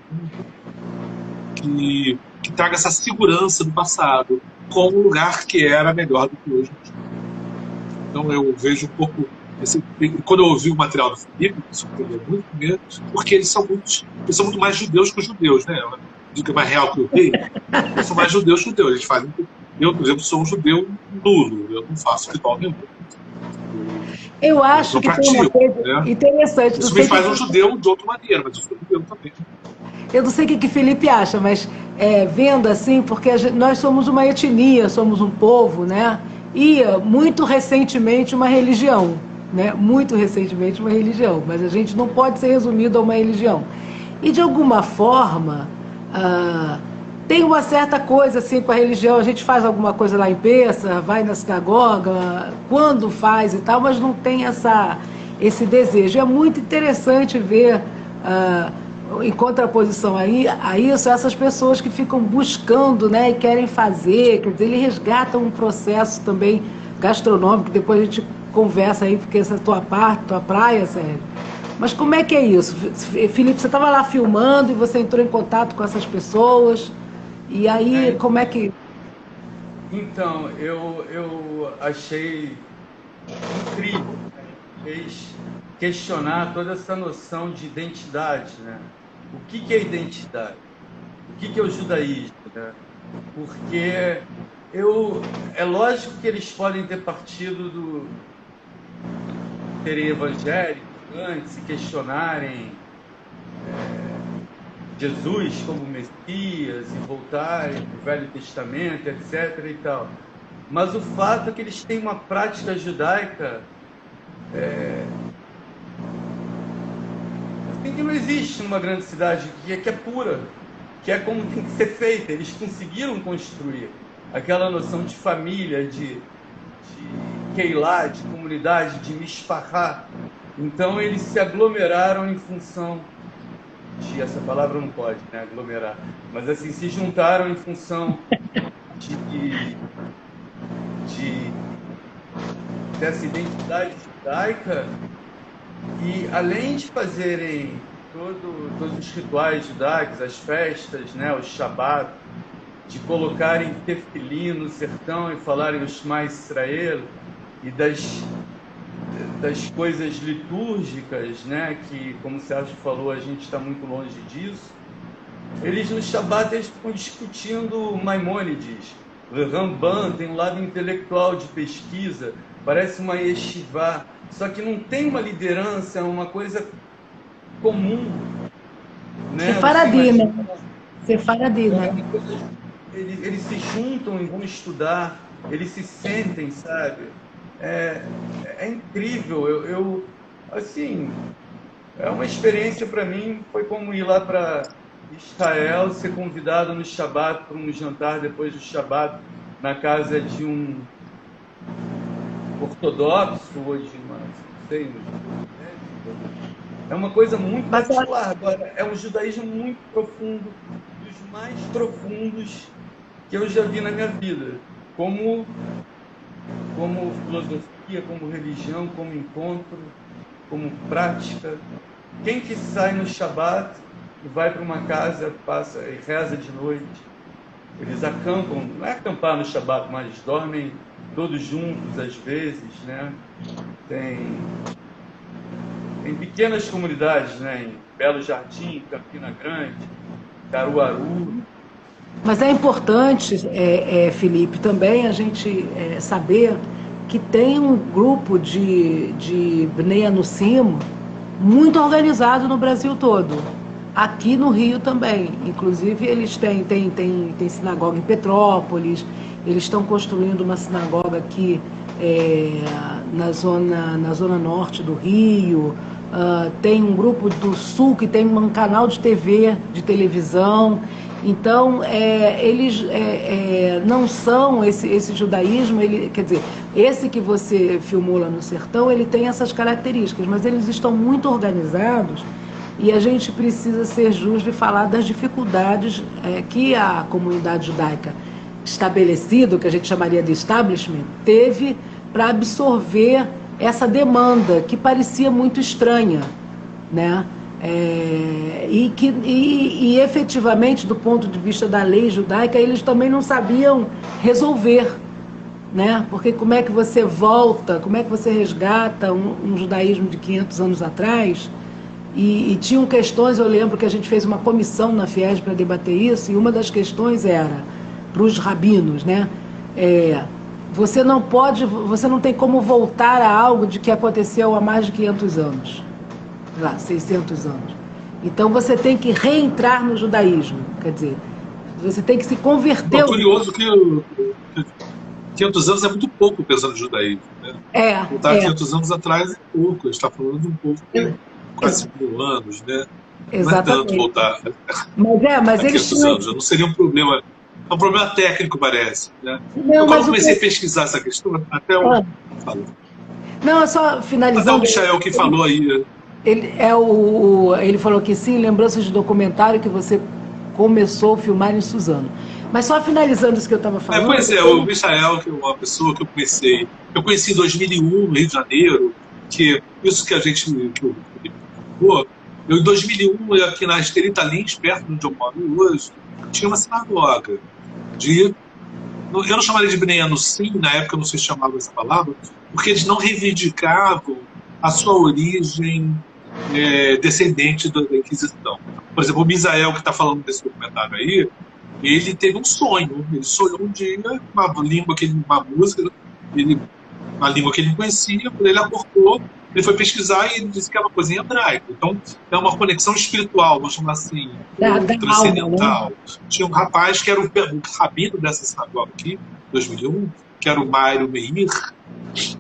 S3: que traga essa segurança do passado como um lugar que era melhor do que hoje. Então eu vejo um pouco quando eu ouvi o material do Felipe, me surpreendeu muito primeiro, porque eles são muito mais judeus que os judeus, né? Diga mais real que o rei, eles são mais judeus que os judeus. Eles fazem. Eu, por exemplo, sou um judeu nulo, eu não faço ritual nenhum.
S1: Eu acho que tem uma coisa interessante.
S3: Isso me faz um judeu de outra maneira, mas eu sou judeu também.
S1: Eu não sei o que Felipe acha, mas vendo assim, porque nós somos uma etnia, somos um povo, né? E muito recentemente uma religião, né? Muito recentemente uma religião, mas a gente não pode ser resumido a uma religião. E de alguma forma tem uma certa coisa assim com a religião. A gente faz alguma coisa lá em Pêssar, vai na sinagoga, quando faz e tal, mas não tem esse desejo. É muito interessante ver em contraposição a isso, essas pessoas que ficam buscando, né, e querem fazer, quer dizer, ele resgata um processo também gastronômico, depois a gente conversa aí, porque essa é a tua praia, Sérgio. Mas como é que é isso? Felipe, você estava lá filmando e você entrou em contato com essas pessoas, e aí como é que...
S2: Então, eu achei incrível, né? Fez questionar toda essa noção de identidade, né? O que é identidade? O que é o judaísmo, né? Porque é lógico que eles podem ter partido do serem evangélicos antes, se questionarem Jesus como Messias e voltarem para o Velho Testamento, etc. e tal. Mas o fato é que eles têm uma prática judaica que não existe numa grande cidade, que é pura, que é como tem que ser feita. Eles conseguiram construir aquela noção de família, de Keilah, de comunidade, de mishpachá, Então eles se aglomeraram em função de, essa palavra não pode, né, aglomerar, mas assim, se juntaram em função de dessa identidade judaica, e além de fazerem todos os rituais judaicos, as festas, né, o Shabat, de colocarem tefilim no sertão e falarem o Shema Israel, e das coisas litúrgicas, né, que, como o Sérgio falou, a gente está muito longe disso. Eles no Shabat eles ficam discutindo Maimônides. O Ramban tem um lado intelectual de pesquisa, parece uma yeshivá, só que não tem uma liderança, é uma coisa comum, né?
S1: Sefaradi, né? Sefaradi, né?
S2: Eles se juntam e vão estudar, eles se sentem, sabe? É incrível. Assim, é uma experiência para mim, foi como ir lá para Israel, ser convidado no Shabat para um jantar depois do Shabat na casa de um ortodoxo ou de uma, não sei, é uma coisa muito particular. Agora, é um judaísmo muito profundo, dos mais profundos que eu já vi na minha vida, como filosofia, como religião, como encontro, como prática. Quem que sai no Shabat e vai para uma casa, passa e reza de noite, eles acampam, não é acampar no Shabat, mas dormem todos juntos às vezes, né? Tem pequenas comunidades, né? Em Belo Jardim, Campina Grande, Caruaru.
S1: Mas é importante, Felipe, também a gente saber que tem um grupo de Bnei Anusim muito organizado no Brasil todo. Aqui no Rio também. Inclusive, eles têm sinagoga em Petrópolis, eles estão construindo uma sinagoga aqui na zona norte do Rio. Tem um grupo do Sul que tem um canal de TV, de televisão. Então, eles não são esse judaísmo, quer dizer, esse que você filmou lá no sertão, ele tem essas características, mas eles estão muito organizados e a gente precisa ser justo e falar das dificuldades que a comunidade judaica estabelecida, que a gente chamaria de establishment, teve para absorver essa demanda que parecia muito estranha, né? E efetivamente, do ponto de vista da lei judaica, eles também não sabiam resolver, né? Porque como é que você volta, como é que você resgata um judaísmo de 500 anos atrás? E tinham questões, eu lembro que a gente fez uma comissão na Fies para debater isso, e uma das questões era para os rabinos, né? Você não tem como voltar a algo de que aconteceu há mais de 500 anos. Lá, 600 anos. Então você tem que reentrar no judaísmo, quer dizer, você tem que se converter.
S3: É curioso que 500 anos é muito pouco pensando no judaísmo, né? Voltar 500 anos atrás é pouco, a gente está falando de um povo que quase 1000 anos, né?
S1: Exatamente.
S3: Não é tanto voltar
S1: mas
S3: a
S1: eles
S3: 500 anos, não seria um problema. É um problema técnico, parece, né? Quando eu comecei a pesquisar essa questão, até eu falo.
S1: Não, é só finalizando.
S3: Até o Michael que falou aí.
S1: Ele falou que sim, lembranças de documentário que você começou a filmar em Suzano. Mas só finalizando isso que eu estava falando.
S3: Pois é, o Michael, que é uma pessoa que eu conheci em 2001, no Rio de Janeiro, que isso que a gente eu em 2001, aqui na Esterita Lins, perto de onde eu moro hoje, tinha uma sinagoga eu não chamaria de Bnei Anusim, na época eu não sei se chamava essa palavra, porque eles não reivindicavam a sua origem descendente da Inquisição. Por exemplo, o Misael, que está falando desse documentário aí, ele teve um sonho. Ele sonhou um dia uma língua uma música, uma língua que ele não conhecia. Quando ele acordou, ele foi pesquisar e ele disse que é uma coisa em hebraico. Então, é uma conexão espiritual, vamos chamar assim, transcendental. Alma, né? Tinha um rapaz que era o rabino dessa sinagoga aqui, 2001, que era o Mário Meir.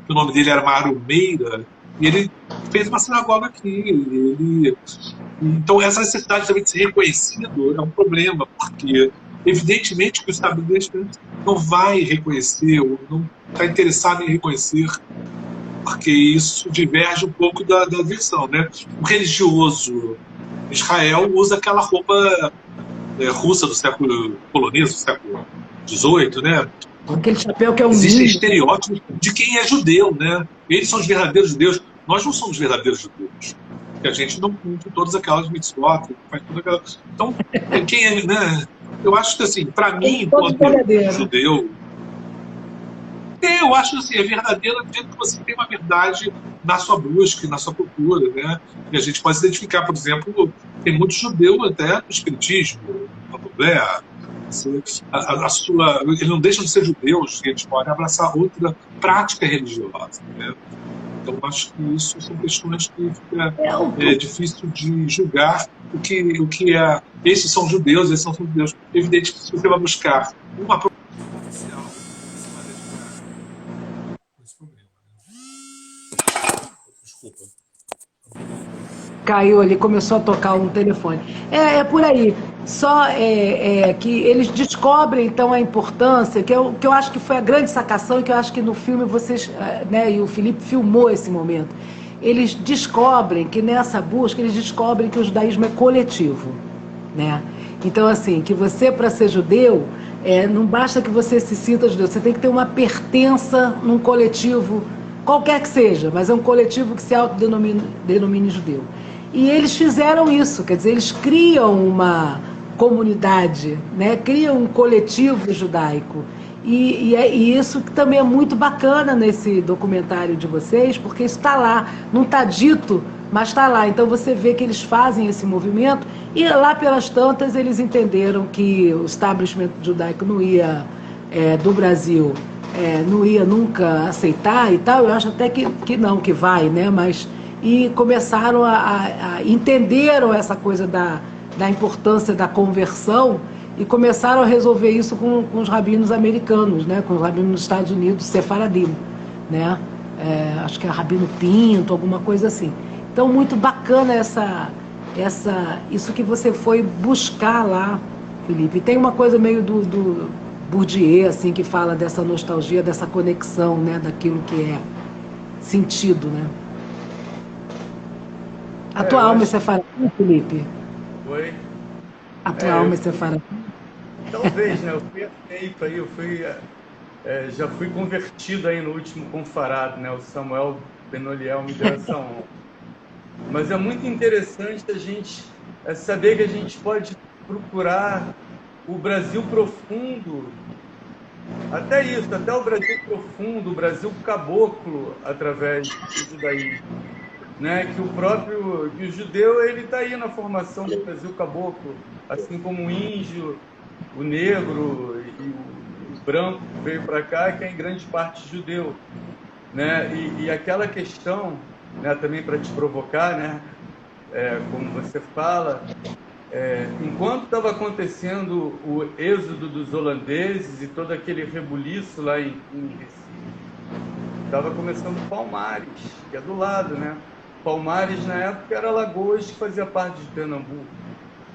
S3: O nome dele era Mário Meira. E ele fez uma sinagoga aqui. Então, essa necessidade também de ser reconhecido é um problema, porque, evidentemente, que o estabelecimento não vai reconhecer, ou não está interessado em reconhecer porque isso diverge um pouco da visão, né? O religioso Israel usa aquela roupa russa do século polonês, do século XVIII, né?
S1: Aquele chapéu que é um
S3: Existem
S1: ninho.
S3: estereótipos de quem é judeu, né? Eles são os verdadeiros judeus. Nós não somos verdadeiros judeus. Porque a gente não cumpre todas aquelas mitzvot, faz tudo aquela... Então, quem é, né? Eu acho que, assim, para mim, enquanto judeu, eu acho assim, é verdadeiro do jeito que você tem uma verdade na sua busca e na sua cultura, né? E a gente pode se identificar, por exemplo, tem muitos judeus até no espiritismo, no candomblé, eles não deixam de ser judeus, eles podem abraçar outra prática religiosa, né? Então, acho que isso são questões que fica difícil de julgar o que é. Esses são judeus, esses não são judeus. É evidente que se você vai buscar uma oficial, você vai dedicar esse problema. Desculpa.
S1: Caiu ali, começou a tocar um telefone. É por aí. Só que eles descobrem, então, a importância, que eu acho que foi a grande sacação, e que eu acho que no filme vocês, né, e o Felipe filmou esse momento. Eles descobrem que nessa busca, eles descobrem que o judaísmo é coletivo, né? Então, assim, que você, para ser judeu, não basta que você se sinta judeu, você tem que ter uma pertença num coletivo, qualquer que seja, mas é um coletivo que se autodenomine judeu. E eles fizeram isso, quer dizer, eles criam uma comunidade, né? Criam um coletivo judaico. E isso que também é muito bacana nesse documentário de vocês, porque isso está lá, não está dito, mas está lá. Então você vê que eles fazem esse movimento e lá pelas tantas eles entenderam que o establishment judaico não ia, do Brasil, não ia nunca aceitar e tal. Eu acho até que não, que vai, né? Mas... E começaram entenderam essa coisa da importância da conversão e começaram a resolver isso com os rabinos americanos, né? Com os rabinos dos Estados Unidos, sefaradim, né? Acho que é Rabino Pinto, alguma coisa assim. Então, muito bacana isso que você foi buscar lá, Felipe. E tem uma coisa meio do Bourdieu, assim, que fala dessa nostalgia, dessa conexão, né? Daquilo que é sentido, né? A tua alma é sefaradinha, Felipe?
S2: Oi?
S1: A tua alma é sefaradinha?
S2: Talvez, né? Eu fui aceito aí, já fui convertido aí no último confarado, né? O Samuel Benoliel me deu essa honra. Mas é muito interessante a gente saber que a gente pode procurar o Brasil profundo, até o Brasil profundo, o Brasil caboclo, através do judaísmo. Né, que o judeu ele está aí na formação do Brasil caboclo, assim como o índio, o negro e o branco que veio para cá, que é em grande parte judeu, né? E aquela questão, né, também para te provocar, né, como você fala, enquanto estava acontecendo o êxodo dos holandeses e todo aquele rebuliço lá em Recife, estava começando Palmares, que é do lado, né? Palmares, na época, era Alagoas, que fazia parte de Pernambuco.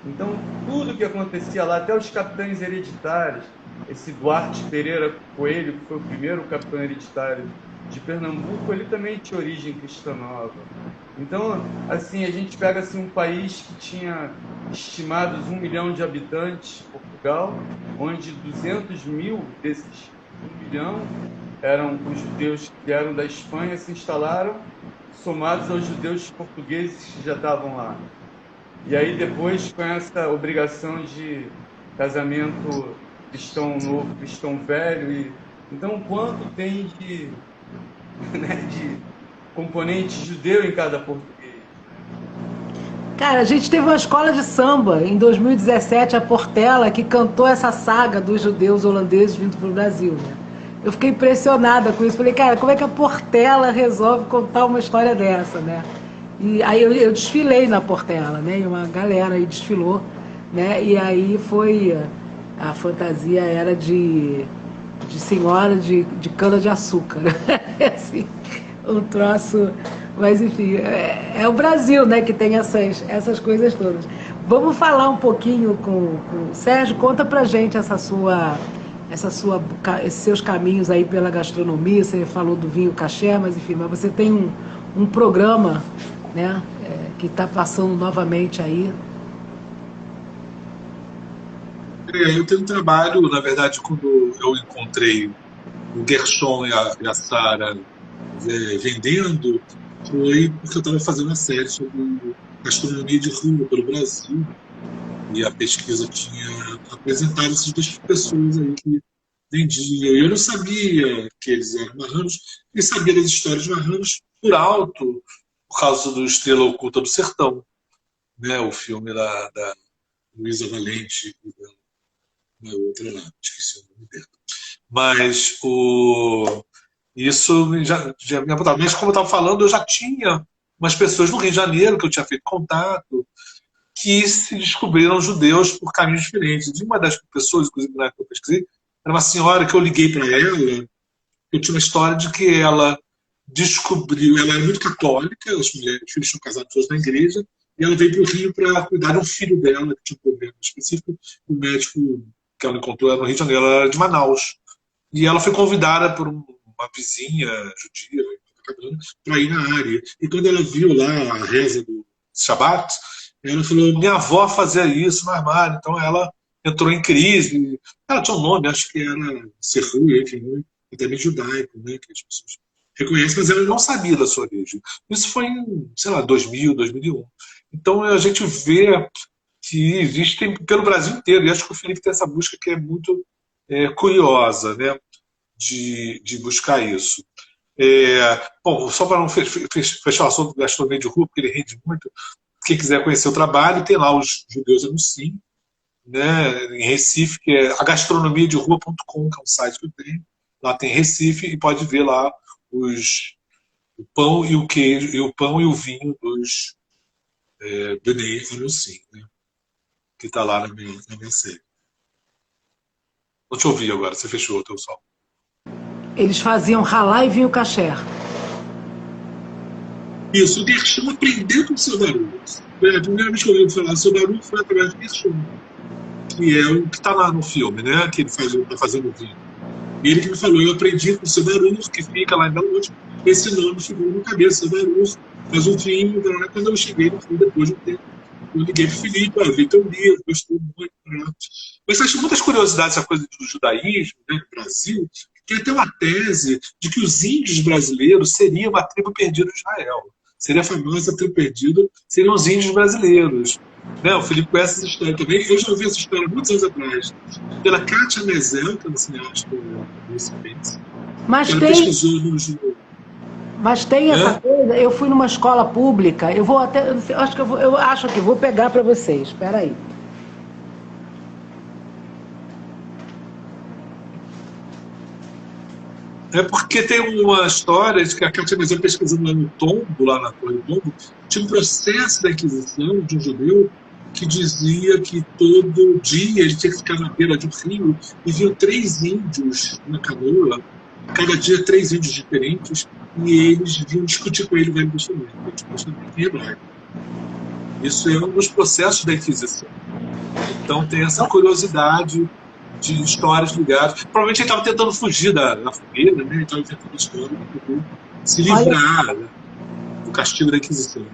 S2: Então, tudo que acontecia lá, até os capitães hereditários, esse Duarte Pereira Coelho, que foi o primeiro capitão hereditário de Pernambuco, ele também tinha origem cristã nova. Então, assim, a gente pega assim, um país que tinha estimados 1 milhão de habitantes, Portugal, onde 200 mil desses 1 milhão eram os judeus que vieram da Espanha, se instalaram, somados aos judeus portugueses que já estavam lá. E aí depois com essa obrigação de casamento cristão novo, cristão velho. Então quanto tem de componente judeu em cada português?
S1: Cara, a gente teve uma escola de samba em 2017, a Portela, que cantou essa saga dos judeus holandeses vindo para o Brasil, né? Eu fiquei impressionada com isso. Falei, cara, como é que a Portela resolve contar uma história dessa, né? E aí eu desfilei na Portela, né? E uma galera aí desfilou, né? E aí a fantasia era de senhora de cana-de-açúcar. Assim, um troço... Mas, enfim, é o Brasil, né? Que tem essas coisas todas. Vamos falar um pouquinho com o Sérgio. Conta pra gente essa sua... esses seus caminhos aí pela gastronomia. Você falou do vinho caché, mas enfim, mas você tem um programa, né, que está passando novamente aí.
S3: Eu tenho um trabalho, na verdade, quando eu encontrei o Gershon e a Sara vendendo, foi porque eu estava fazendo uma série sobre gastronomia de rua pelo Brasil. E a pesquisa tinha apresentado essas duas pessoas aí que vendiam. E eu não sabia que eles eram marranos, nem sabia das histórias marranos por alto, por causa do Estrela Oculta do Sertão, né? O filme lá da Luísa Valente e da outra lá, esqueci o nome dela. Mas isso já me apontava. Mas como eu estava falando, eu já tinha umas pessoas no Rio de Janeiro que eu tinha feito contato, que se descobriram judeus por caminhos diferentes. E uma das pessoas, inclusive na época que eu pesquisei, era uma senhora que eu liguei para ela. Eu tinha uma história de que ela descobriu, ela era muito católica, os filhos tinham casado todos na igreja, e ela veio para o Rio para cuidar de um filho dela que tinha um problema específico. O médico que ela encontrou era no Rio de Janeiro, ela era de Manaus. E ela foi convidada por uma vizinha judia para ir na área. E quando ela viu lá a reza do Shabat, ela falou: minha avó fazia isso no armário. Então ela entrou em crise. Ela tinha um nome, acho que era Serruia, que é até meio judaico, né, que as pessoas reconhecem, mas ela não sabia da sua origem. Isso foi em, sei lá, 2000, 2001. Então a gente vê que existem pelo Brasil inteiro, e acho que o Felipe tem essa busca que é muito curiosa, né, de buscar isso. Bom, só para não fechar o assunto do gastronomia de rua, porque ele rende muito, quem quiser conhecer o trabalho, tem lá os Judeus Anunciem, né, em Recife, que é agastronomiaderua.com, que é um site que eu tenho. Lá tem Recife e pode ver lá o pão e o queijo, e o pão e o vinho dos Bnei Anunciem, né, que está lá na minha série. Não te ouvi agora, você fechou o teu som.
S1: Eles faziam ralá e vinho caché.
S3: Isso, o Gershon aprendeu com o seu Baruch. A primeira vez que eu ouvi falar sobre o Baruch foi através do Gershon, que é o que está lá no filme, né? Que ele está fazendo o vinho. E ele que me falou: eu aprendi com o seu Baruch, que fica lá em Belo Horizonte, esse nome ficou na cabeça, seu Baruch, faz um vinho. Quando eu cheguei no fim, depois de um tempo, eu liguei para o Felipe: vi teu livro, gostou muito. Mas eu acho muitas curiosidades essa coisa do judaísmo, né, no Brasil. Tem até uma tese de que os índios brasileiros seriam uma tribo perdida de Israel. Seria a famosa tribo perdida, seriam os índios brasileiros. Né? O Felipe conhece essa história também. Eu já ouvi essa história muitos anos atrás, pela Kátia Mezel, que é uma cineasta recente.
S1: Mas
S3: ela
S1: tem,
S3: pesquisou nos...
S1: mas tem essa coisa. Eu fui numa escola pública. Eu vou até, eu acho que vou pegar para vocês. Espera aí.
S3: É porque tem uma história de que a Kátia Mezel, pesquisando lá no Tombo, lá na Torre do Tombo, tinha um processo da Inquisição de um judeu que dizia que todo dia ele tinha que ficar na beira de um rio e viam 3 índios na canoa, cada dia 3 índios diferentes, e eles vinham discutir com ele o Velho Testamento em hebraico. Isso é um dos processos da Inquisição. Então tem essa curiosidade de histórias ligadas. Provavelmente ele estava tentando fugir da fogueira, né? Ele estava inventando história para poder se livrar do castigo da Inquisição.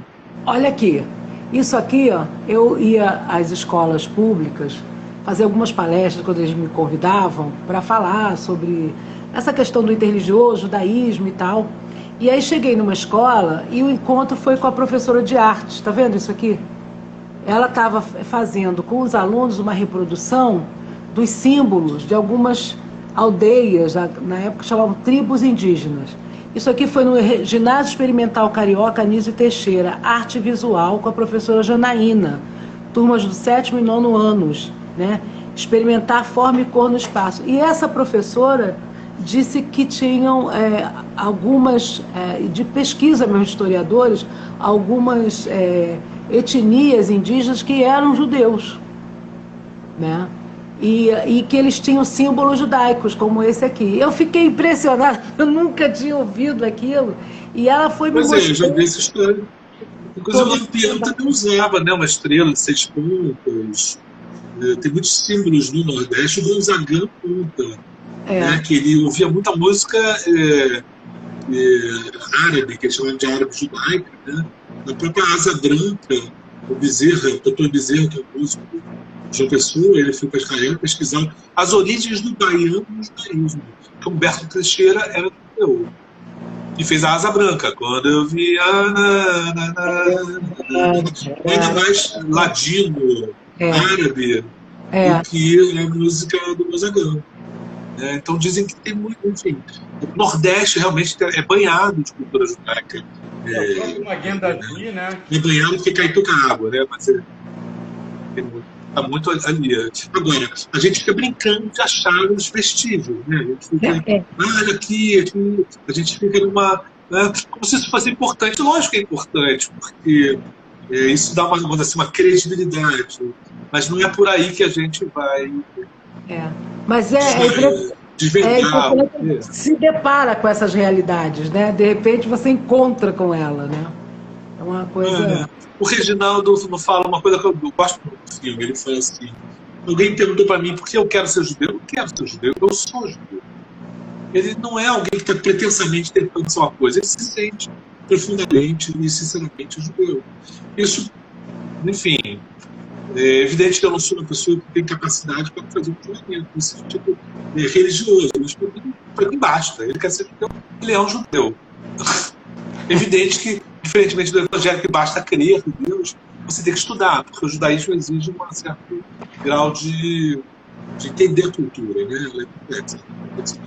S1: Olha aqui, isso aqui, ó, eu ia às escolas públicas fazer algumas palestras quando eles me convidavam para falar sobre essa questão do interreligioso, judaísmo e tal. E aí cheguei numa escola e o encontro foi com a professora de arte. Está vendo isso aqui? Ela estava fazendo com os alunos uma reprodução dos símbolos de algumas aldeias, na época chamavam tribos indígenas. Isso aqui foi no Ginásio Experimental Carioca Anísio Teixeira, arte visual, com a professora Janaína, turmas do 7º e 9º anos, né? Experimentar forma e cor no espaço. E essa professora disse que tinham algumas, de pesquisa, meus historiadores, algumas etnias indígenas que eram judeus, né? E que eles tinham símbolos judaicos, como esse aqui. Eu fiquei impressionada, eu nunca tinha ouvido aquilo. E ela foi me mostrando...
S3: eu já vi essa história. Inclusive o Lampião também usava, né, uma estrela de 6 pontos. tem muitos símbolos no Nordeste. O Gonzagão conta, né,
S1: É,
S3: que ele ouvia muita música árabe, que eles chamavam de árabe judaica, né? Na própria Asa Branca, o Bezerra, o doutor Bezerra, que é um músico de João Pessoa, ele foi para Israel pesquisar as origens do baiano no judaísmo. Que Humberto Teixeira era judeu. E fez a Asa Branca, quando eu vi ainda mais ladino, árabe, do
S1: é,
S3: que a música do Mozagão. Né? Então dizem que tem muito, enfim. O Nordeste realmente é banhado de cultura judaica.
S2: O próprio Maguen Davi, né?
S3: É banhado porque cai pouca água, né? Mas está muito ali. Agora, a gente fica brincando de achar os vestígios, né? A gente fica, olha aqui, a gente fica numa. Né? Como se isso fosse importante. Lógico que é importante, porque isso dá uma credibilidade. Mas não é por aí que a gente vai
S1: Mas
S3: desvendar.
S1: impressionante, se depara com essas realidades, né? De repente você encontra com ela, né? É uma coisa.
S3: O Reginaldo não fala uma coisa que eu gosto muito do filme. Ele fala assim: alguém perguntou para mim por que eu quero ser judeu. Eu não quero ser judeu, eu sou judeu. Ele não é alguém que está pretensamente tentando ser uma coisa, ele se sente profundamente e sinceramente judeu. Isso, enfim, é evidente que eu não sou uma pessoa que tem capacidade para fazer um julgamento nesse sentido religioso, mas para mim basta. Ele quer ser judeu, ele é um judeu. Evidente que, diferentemente do evangelho, que basta crer em Deus, você tem que estudar, porque o judaísmo exige um certo grau de entender a cultura, né? Ela é complexa.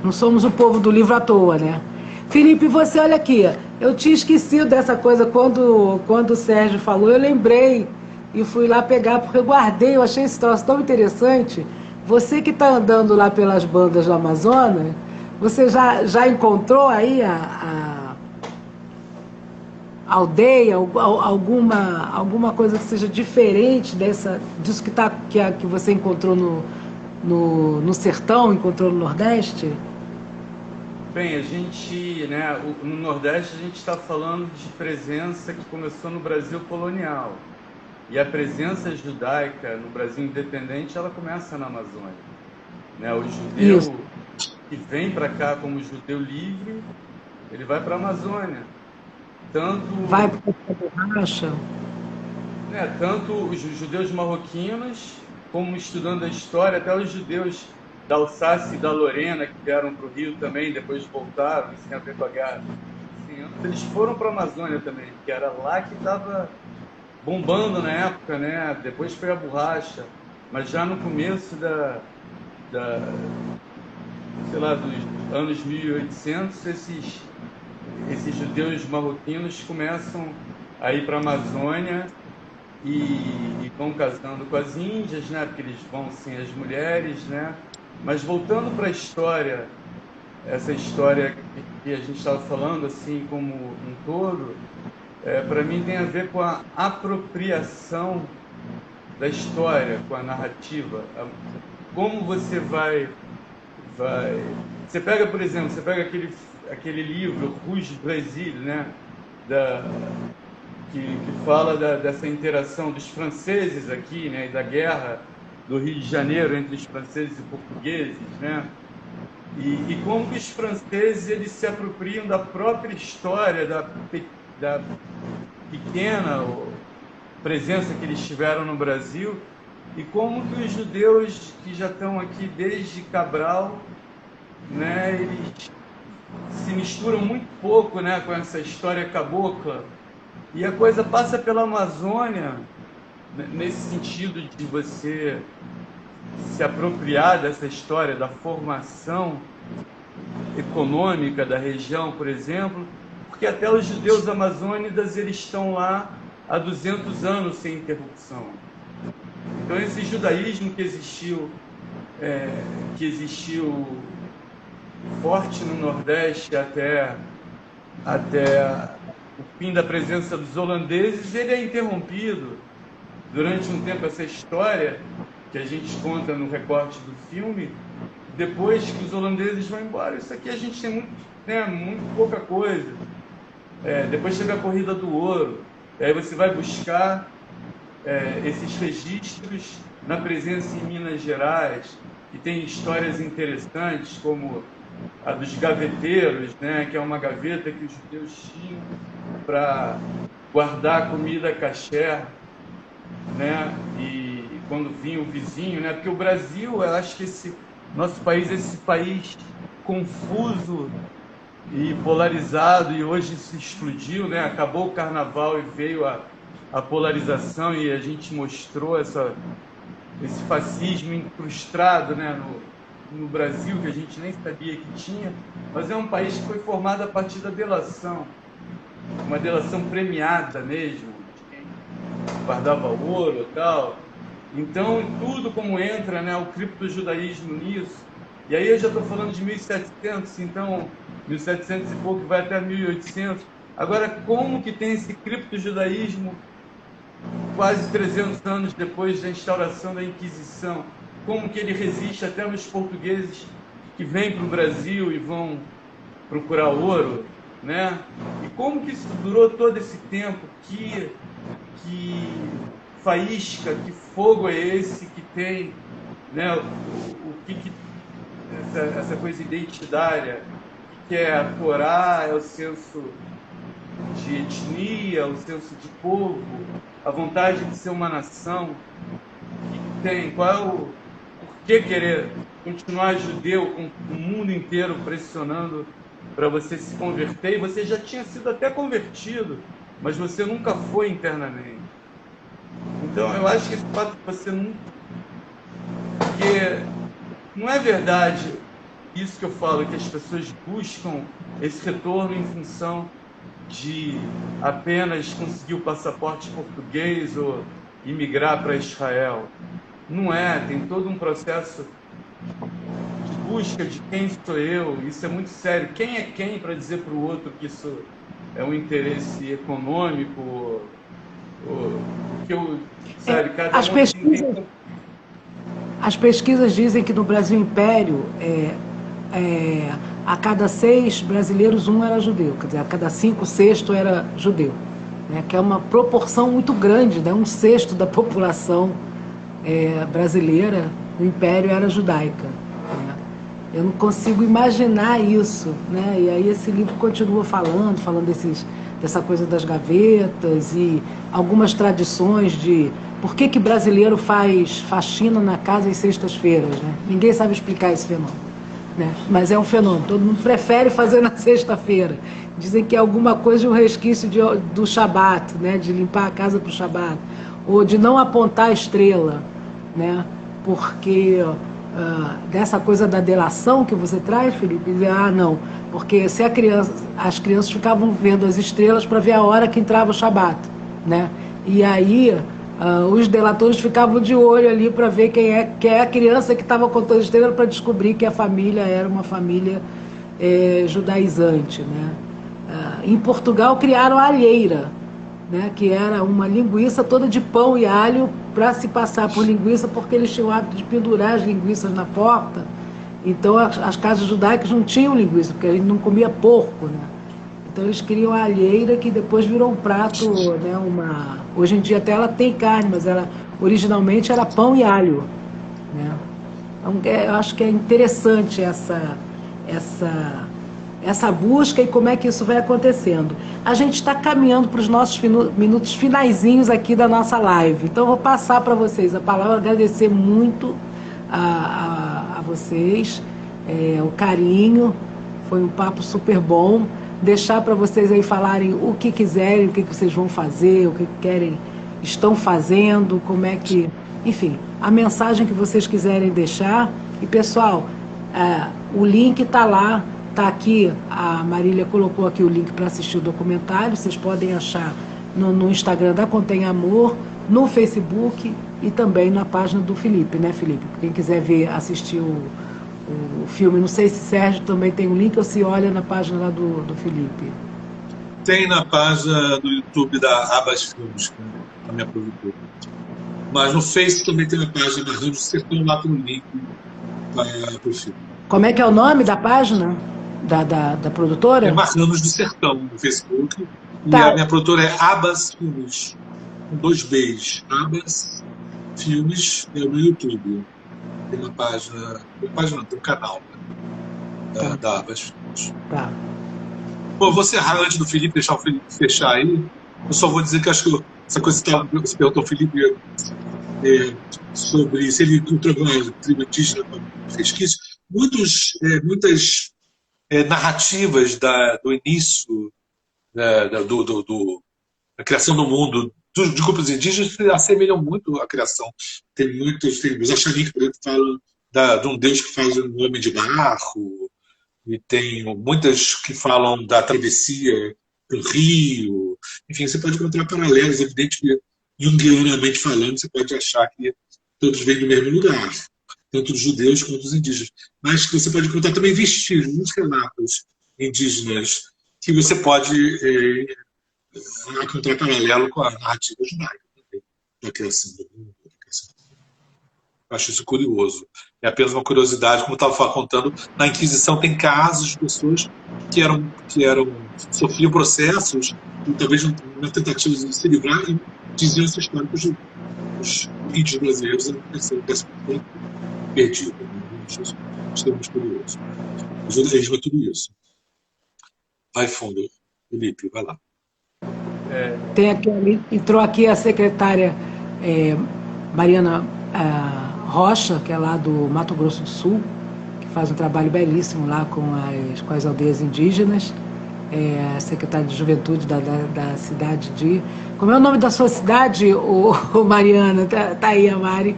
S1: Não somos o povo do livro à toa, né? Felipe, você olha aqui, eu tinha esquecido dessa coisa quando o Sérgio falou, eu lembrei e fui lá pegar, porque eu guardei, eu achei esse troço tão interessante. Você que está andando lá pelas bandas do Amazonas, você já encontrou aí a aldeia, alguma coisa que seja diferente disso que você encontrou no sertão, encontrou no Nordeste?
S2: Bem, a gente, né, no Nordeste a gente está falando de presença que começou no Brasil colonial. E a presença judaica no Brasil independente, ela começa na Amazônia. Né? O judeu
S1: Isso.
S2: que vem para cá como judeu livre, ele vai para a Amazônia.
S1: Vai para a borracha?
S2: Tanto os judeus marroquinos, como estudando a história, até os judeus da Alsácia e da Lorena, que vieram para o Rio também, depois voltaram, isso tem a ver com a guerra. Eles foram para a Amazônia também, que era lá que estava bombando na época, né? Depois foi a borracha, mas já no começo sei lá, dos anos 1800, esses judeus marroquinos começam a ir para a Amazônia e vão casando com as índias, né? Porque eles vão sem as mulheres, né? Mas voltando para a história, essa história que a gente estava falando, assim como um todo, para mim tem a ver com a apropriação da história, com a narrativa. Como você vai... Você pega, por exemplo, aquele livro, Rouge Brésil, né? Que fala dessa interação dos franceses aqui, né? E da guerra do Rio de Janeiro entre os franceses e portugueses, né? E como que os franceses eles se apropriam da própria história, da pequena presença que eles tiveram no Brasil, e como que os judeus que já estão aqui desde Cabral, né, eles se misturam muito pouco, né, com essa história cabocla, e a coisa passa pela Amazônia, nesse sentido de você se apropriar dessa história da formação econômica da região, por exemplo, porque até os judeus amazônidas eles estão lá há 200 anos sem interrupção. Então esse judaísmo que existiu forte no Nordeste até o fim da presença dos holandeses, ele é interrompido durante um tempo. Essa história que a gente conta no recorte do filme, depois que os holandeses vão embora, isso aqui a gente tem muito pouca coisa. Depois teve a Corrida do Ouro, aí você vai buscar esses registros na presença em Minas Gerais, que tem histórias interessantes, como a dos gaveteiros, né, que é uma gaveta que os judeus tinham para guardar comida kasher, né, e quando vinha o vizinho, né, porque o Brasil, eu acho que esse nosso país, esse país confuso e polarizado, e hoje se explodiu, né, acabou o carnaval e veio a polarização, e a gente mostrou esse fascismo incrustado, né, no Brasil, que a gente nem sabia que tinha, mas é um país que foi formado a partir da delação, uma delação premiada mesmo, de quem guardava ouro e tal. Então, tudo como entra, né, o criptojudaísmo nisso, e aí eu já estou falando de 1700, então 1700 e pouco vai até 1800. Agora, como que tem esse criptojudaísmo quase 300 anos depois da instauração da Inquisição? Como que ele resiste até nos portugueses que vêm para o Brasil e vão procurar ouro, né? E como que isso durou todo esse tempo? Que faísca, que fogo é esse que tem, né? Essa coisa identitária, que é a Torá, é o senso de etnia, o senso de povo, a vontade de ser uma nação. O que tem? Qual é por que querer continuar judeu com o mundo inteiro pressionando para você se converter? E você já tinha sido até convertido, mas você nunca foi internamente. Então, eu acho que esse fato de você nunca... Porque não é verdade isso que eu falo, que as pessoas buscam esse retorno em função de apenas conseguir o passaporte português ou imigrar para Israel. Não é, tem todo um processo de busca de quem sou eu, isso é muito sério. Quem é quem para dizer para o outro que isso é um interesse econômico, ou que eu, sabe, cada
S1: as pesquisas, as pesquisas dizem que no Brasil Império, a cada 6 brasileiros, 1 era judeu, quer dizer, a cada 5, o sexto era judeu, né, que é uma proporção muito grande, né, 1/6 da população brasileira no Império era judaica, né. Eu não consigo imaginar isso, né, e aí esse livro continua falando dessa coisa das gavetas e algumas tradições de por que brasileiro faz faxina na casa às sextas-feiras, né? Ninguém sabe explicar esse fenômeno, né? Mas é um fenômeno, todo mundo prefere fazer na sexta-feira. Dizem que é alguma coisa de um resquício do Shabat, né? De limpar a casa para o Shabat, ou de não apontar a estrela, né? Porque dessa coisa da delação que você traz, Felipe, dizer, não, porque se as crianças ficavam vendo as estrelas para ver a hora que entrava o Shabat, né? E aí os delatores ficavam de olho ali para ver quem é a criança que estava contando estrelas, para descobrir que a família era uma família judaizante, né? Em Portugal criaram a alheira, né, que era uma linguiça toda de pão e alho para se passar por linguiça, porque eles tinham o hábito de pendurar as linguiças na porta. Então as casas judaicas não tinham linguiça, porque a gente não comia porco, né? Então eles criam a alheira, que depois virou um prato, né, hoje em dia até ela tem carne, mas ela originalmente era pão e alho, né? Então, eu acho que é interessante essa busca e como é que isso vai acontecendo. A gente está caminhando para os nossos minutos finaizinhos aqui da nossa live. Então, eu vou passar para vocês a palavra, agradecer muito a vocês, o carinho, foi um papo super bom. Deixar para vocês aí falarem o que quiserem, o que vocês vão fazer, o que querem, estão fazendo, como é que... Enfim, a mensagem que vocês quiserem deixar. E, pessoal, o link está lá. Está aqui, a Marília colocou aqui o link para assistir o documentário, vocês podem achar no Instagram da Contém Amor, no Facebook e também na página do Felipe, né, Felipe? Quem quiser assistir o filme, não sei se Sérgio também tem um link ou se olha na página lá do Felipe.
S3: Tem na página do YouTube da Abas Filmes, que é a minha produtora. Mas no Face também tem a página da Rádio Sertão, lá tem um link para o filme.
S1: Como é que é o nome da página? Da produtora?
S3: É Marranos do Sertão, no Facebook.
S1: Tá.
S3: E a minha produtora é Abas Filmes, com 2 Bs. Abas filmes no YouTube. Tem uma página não, tem um canal, né, da Abas Filmes.
S1: Tá.
S3: Bom, eu vou encerrar antes do Felipe, deixar o Felipe fechar aí. Eu só vou dizer que acho que essa coisa que você perguntou ao Felipe sobre se ele encontrou alguma tribo indígena com resquícios. Muitas narrativas do início da criação do mundo de grupos indígenas se assemelham muito à criação. Tem os Axanim, por exemplo, falam de um Deus que faz um homem de barro, e tem muitas que falam da travessia do rio. Enfim, você pode encontrar paralelos, evidente que, junguianamente falando, você pode achar que todos vêm do mesmo lugar, tanto os judeus quanto os indígenas. Mas que você pode encontrar também vestígios, muitos relatos indígenas, que você pode encontrar paralelo com a narrativa judaica também, da criação do mundo. Eu acho isso curioso. É apenas uma curiosidade, como eu estava contando, na Inquisição tem casos de pessoas que sofriam processos e talvez na tentativa de se livrar e diziam essa história para os índios brasileiros dessa pessoa perdida. Isso é muito curioso. O judaísmo é tudo isso. Vai fundo, Felipe, vai lá.
S1: Tem aqui, entrou aqui a secretária Mariana Rocha, que é lá do Mato Grosso do Sul, que faz um trabalho belíssimo lá com as aldeias indígenas, secretária de Juventude da cidade de... Como é o nome da sua cidade, Mariana? Tá aí a Mari.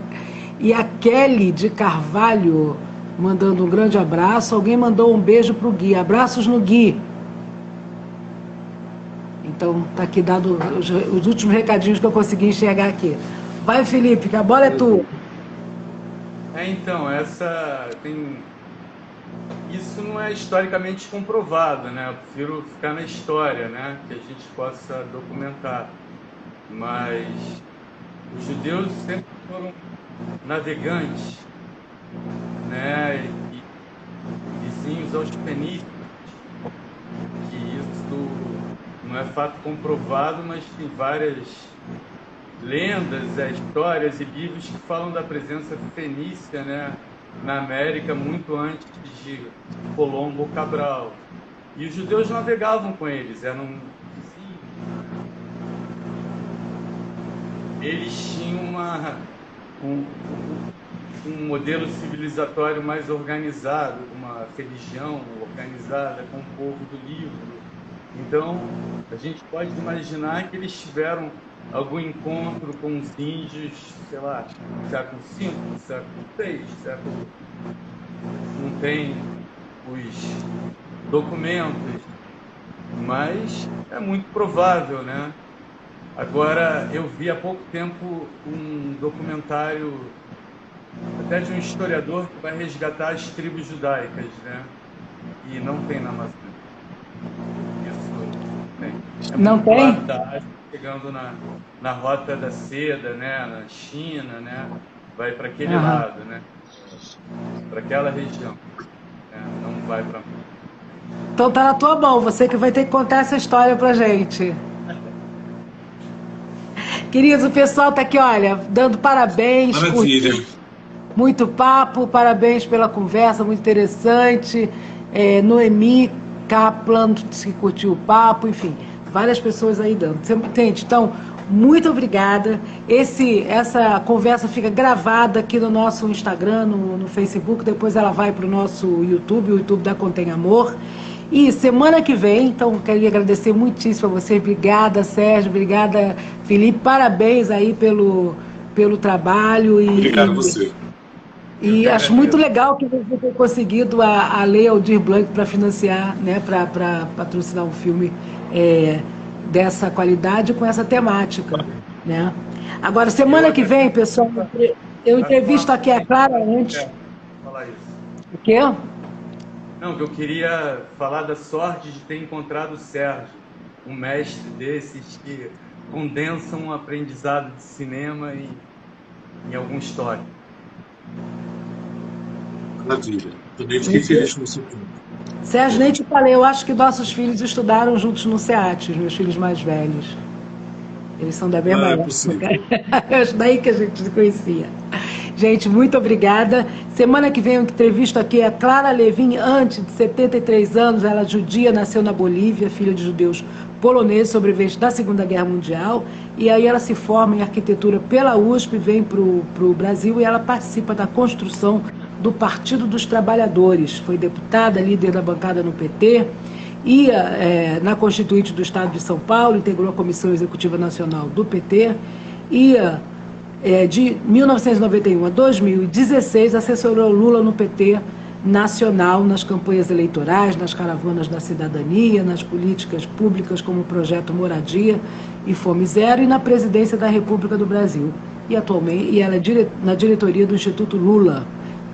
S1: E a Kelly de Carvalho mandando um grande abraço. Alguém mandou um beijo para o Gui. Abraços no Gui. Então, está aqui dado os últimos recadinhos que eu consegui enxergar aqui. Vai, Felipe, que a bola é tua.
S2: Então, isso não é historicamente comprovado, né? Eu prefiro ficar na história, né? Que a gente possa documentar. Mas os judeus sempre foram navegantes, né? E vizinhos aos fenícios, que isso não é fato comprovado, mas tem várias lendas, histórias e livros que falam da presença fenícia, né, na América muito antes de Colombo ou Cabral. E os judeus navegavam com eles, eram vizinhos. Eles tinham um modelo civilizatório mais organizado, uma religião organizada com o povo do livro. Então, a gente pode imaginar que eles tiveram algum encontro com os índios, sei lá, século V, século VI, século... Não tem os documentos, mas é muito provável, né? Agora, eu vi há pouco tempo um documentário até de um historiador que vai resgatar as tribos judaicas, né? E não tem na Amazônia. Isso
S1: não tem?
S2: Chegando na rota da seda, né? Na China, né? Vai para aquele lado, né? Para aquela região. Não vai para...
S1: Então tá na tua mão, você que vai ter que contar essa história pra gente. Queridos, o pessoal tá aqui, olha, dando parabéns.
S3: Maravilha.
S1: Muito papo, parabéns pela conversa, muito interessante. Noemi Kaplan, que curtiu o papo, enfim, várias pessoas aí dando. Entende? Então, muito obrigada. Essa conversa fica gravada aqui no nosso Instagram, no Facebook, depois ela vai para o nosso YouTube, o YouTube da Contém Amor. E semana que vem, então, queria agradecer muitíssimo a vocês. Obrigada, Sérgio, obrigada, Felipe. Parabéns aí pelo trabalho.
S3: Obrigado a você.
S1: E acho muito legal que você tenha conseguido a Lei Aldir Blanc para financiar, né, para patrocinar um filme dessa qualidade com essa temática, né? Agora, semana que vem, pessoal, eu entrevisto aqui a Clara antes.
S2: Falar isso.
S1: O quê?
S2: Não, que eu queria falar da sorte de ter encontrado o Sérgio, um mestre desses que condensam um aprendizado de cinema em alguma história.
S3: Maravilha. Também fiquei feliz com isso.
S1: Sérgio, nem te falei, eu acho que nossos filhos estudaram juntos no SEAT, os meus filhos mais velhos. Eles são da mesma
S3: é
S1: época.
S3: possível.
S1: É daí que a gente se conhecia. Gente, muito obrigada. Semana que vem eu entrevisto aqui a Clara Levin, antes de 73 anos, ela é judia, nasceu na Bolívia, filha de judeus poloneses, sobrevivente da Segunda Guerra Mundial, e aí ela se forma em arquitetura pela USP, vem para o Brasil e ela participa da construção do Partido dos Trabalhadores. Foi deputada, líder da bancada no PT, ia na Constituinte do Estado de São Paulo, integrou a Comissão Executiva Nacional do PT, ia de 1991 a 2016, assessorou Lula no PT nacional, nas campanhas eleitorais, nas caravanas da cidadania, nas políticas públicas como o Projeto Moradia e Fome Zero, e na presidência da República do Brasil. E atualmente ela é na diretoria do Instituto Lula,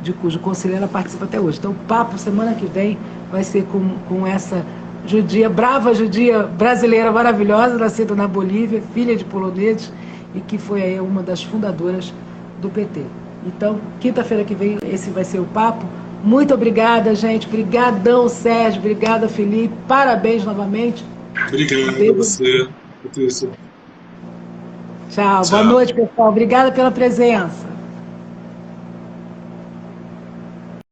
S1: de cujo conselho ela participa até hoje. Então, o papo semana que vem vai ser com essa judia, brava judia brasileira maravilhosa, nascida na Bolívia, filha de poloneses, e que foi aí uma das fundadoras do PT. Então, quinta-feira que vem, esse vai ser o papo. Muito obrigada, gente. Obrigadão, Sérgio. Obrigada, Felipe. Parabéns novamente.
S3: Obrigado a você, Patrícia.
S1: Tchau.
S3: Tchau.
S1: Boa noite, pessoal. Obrigada pela presença.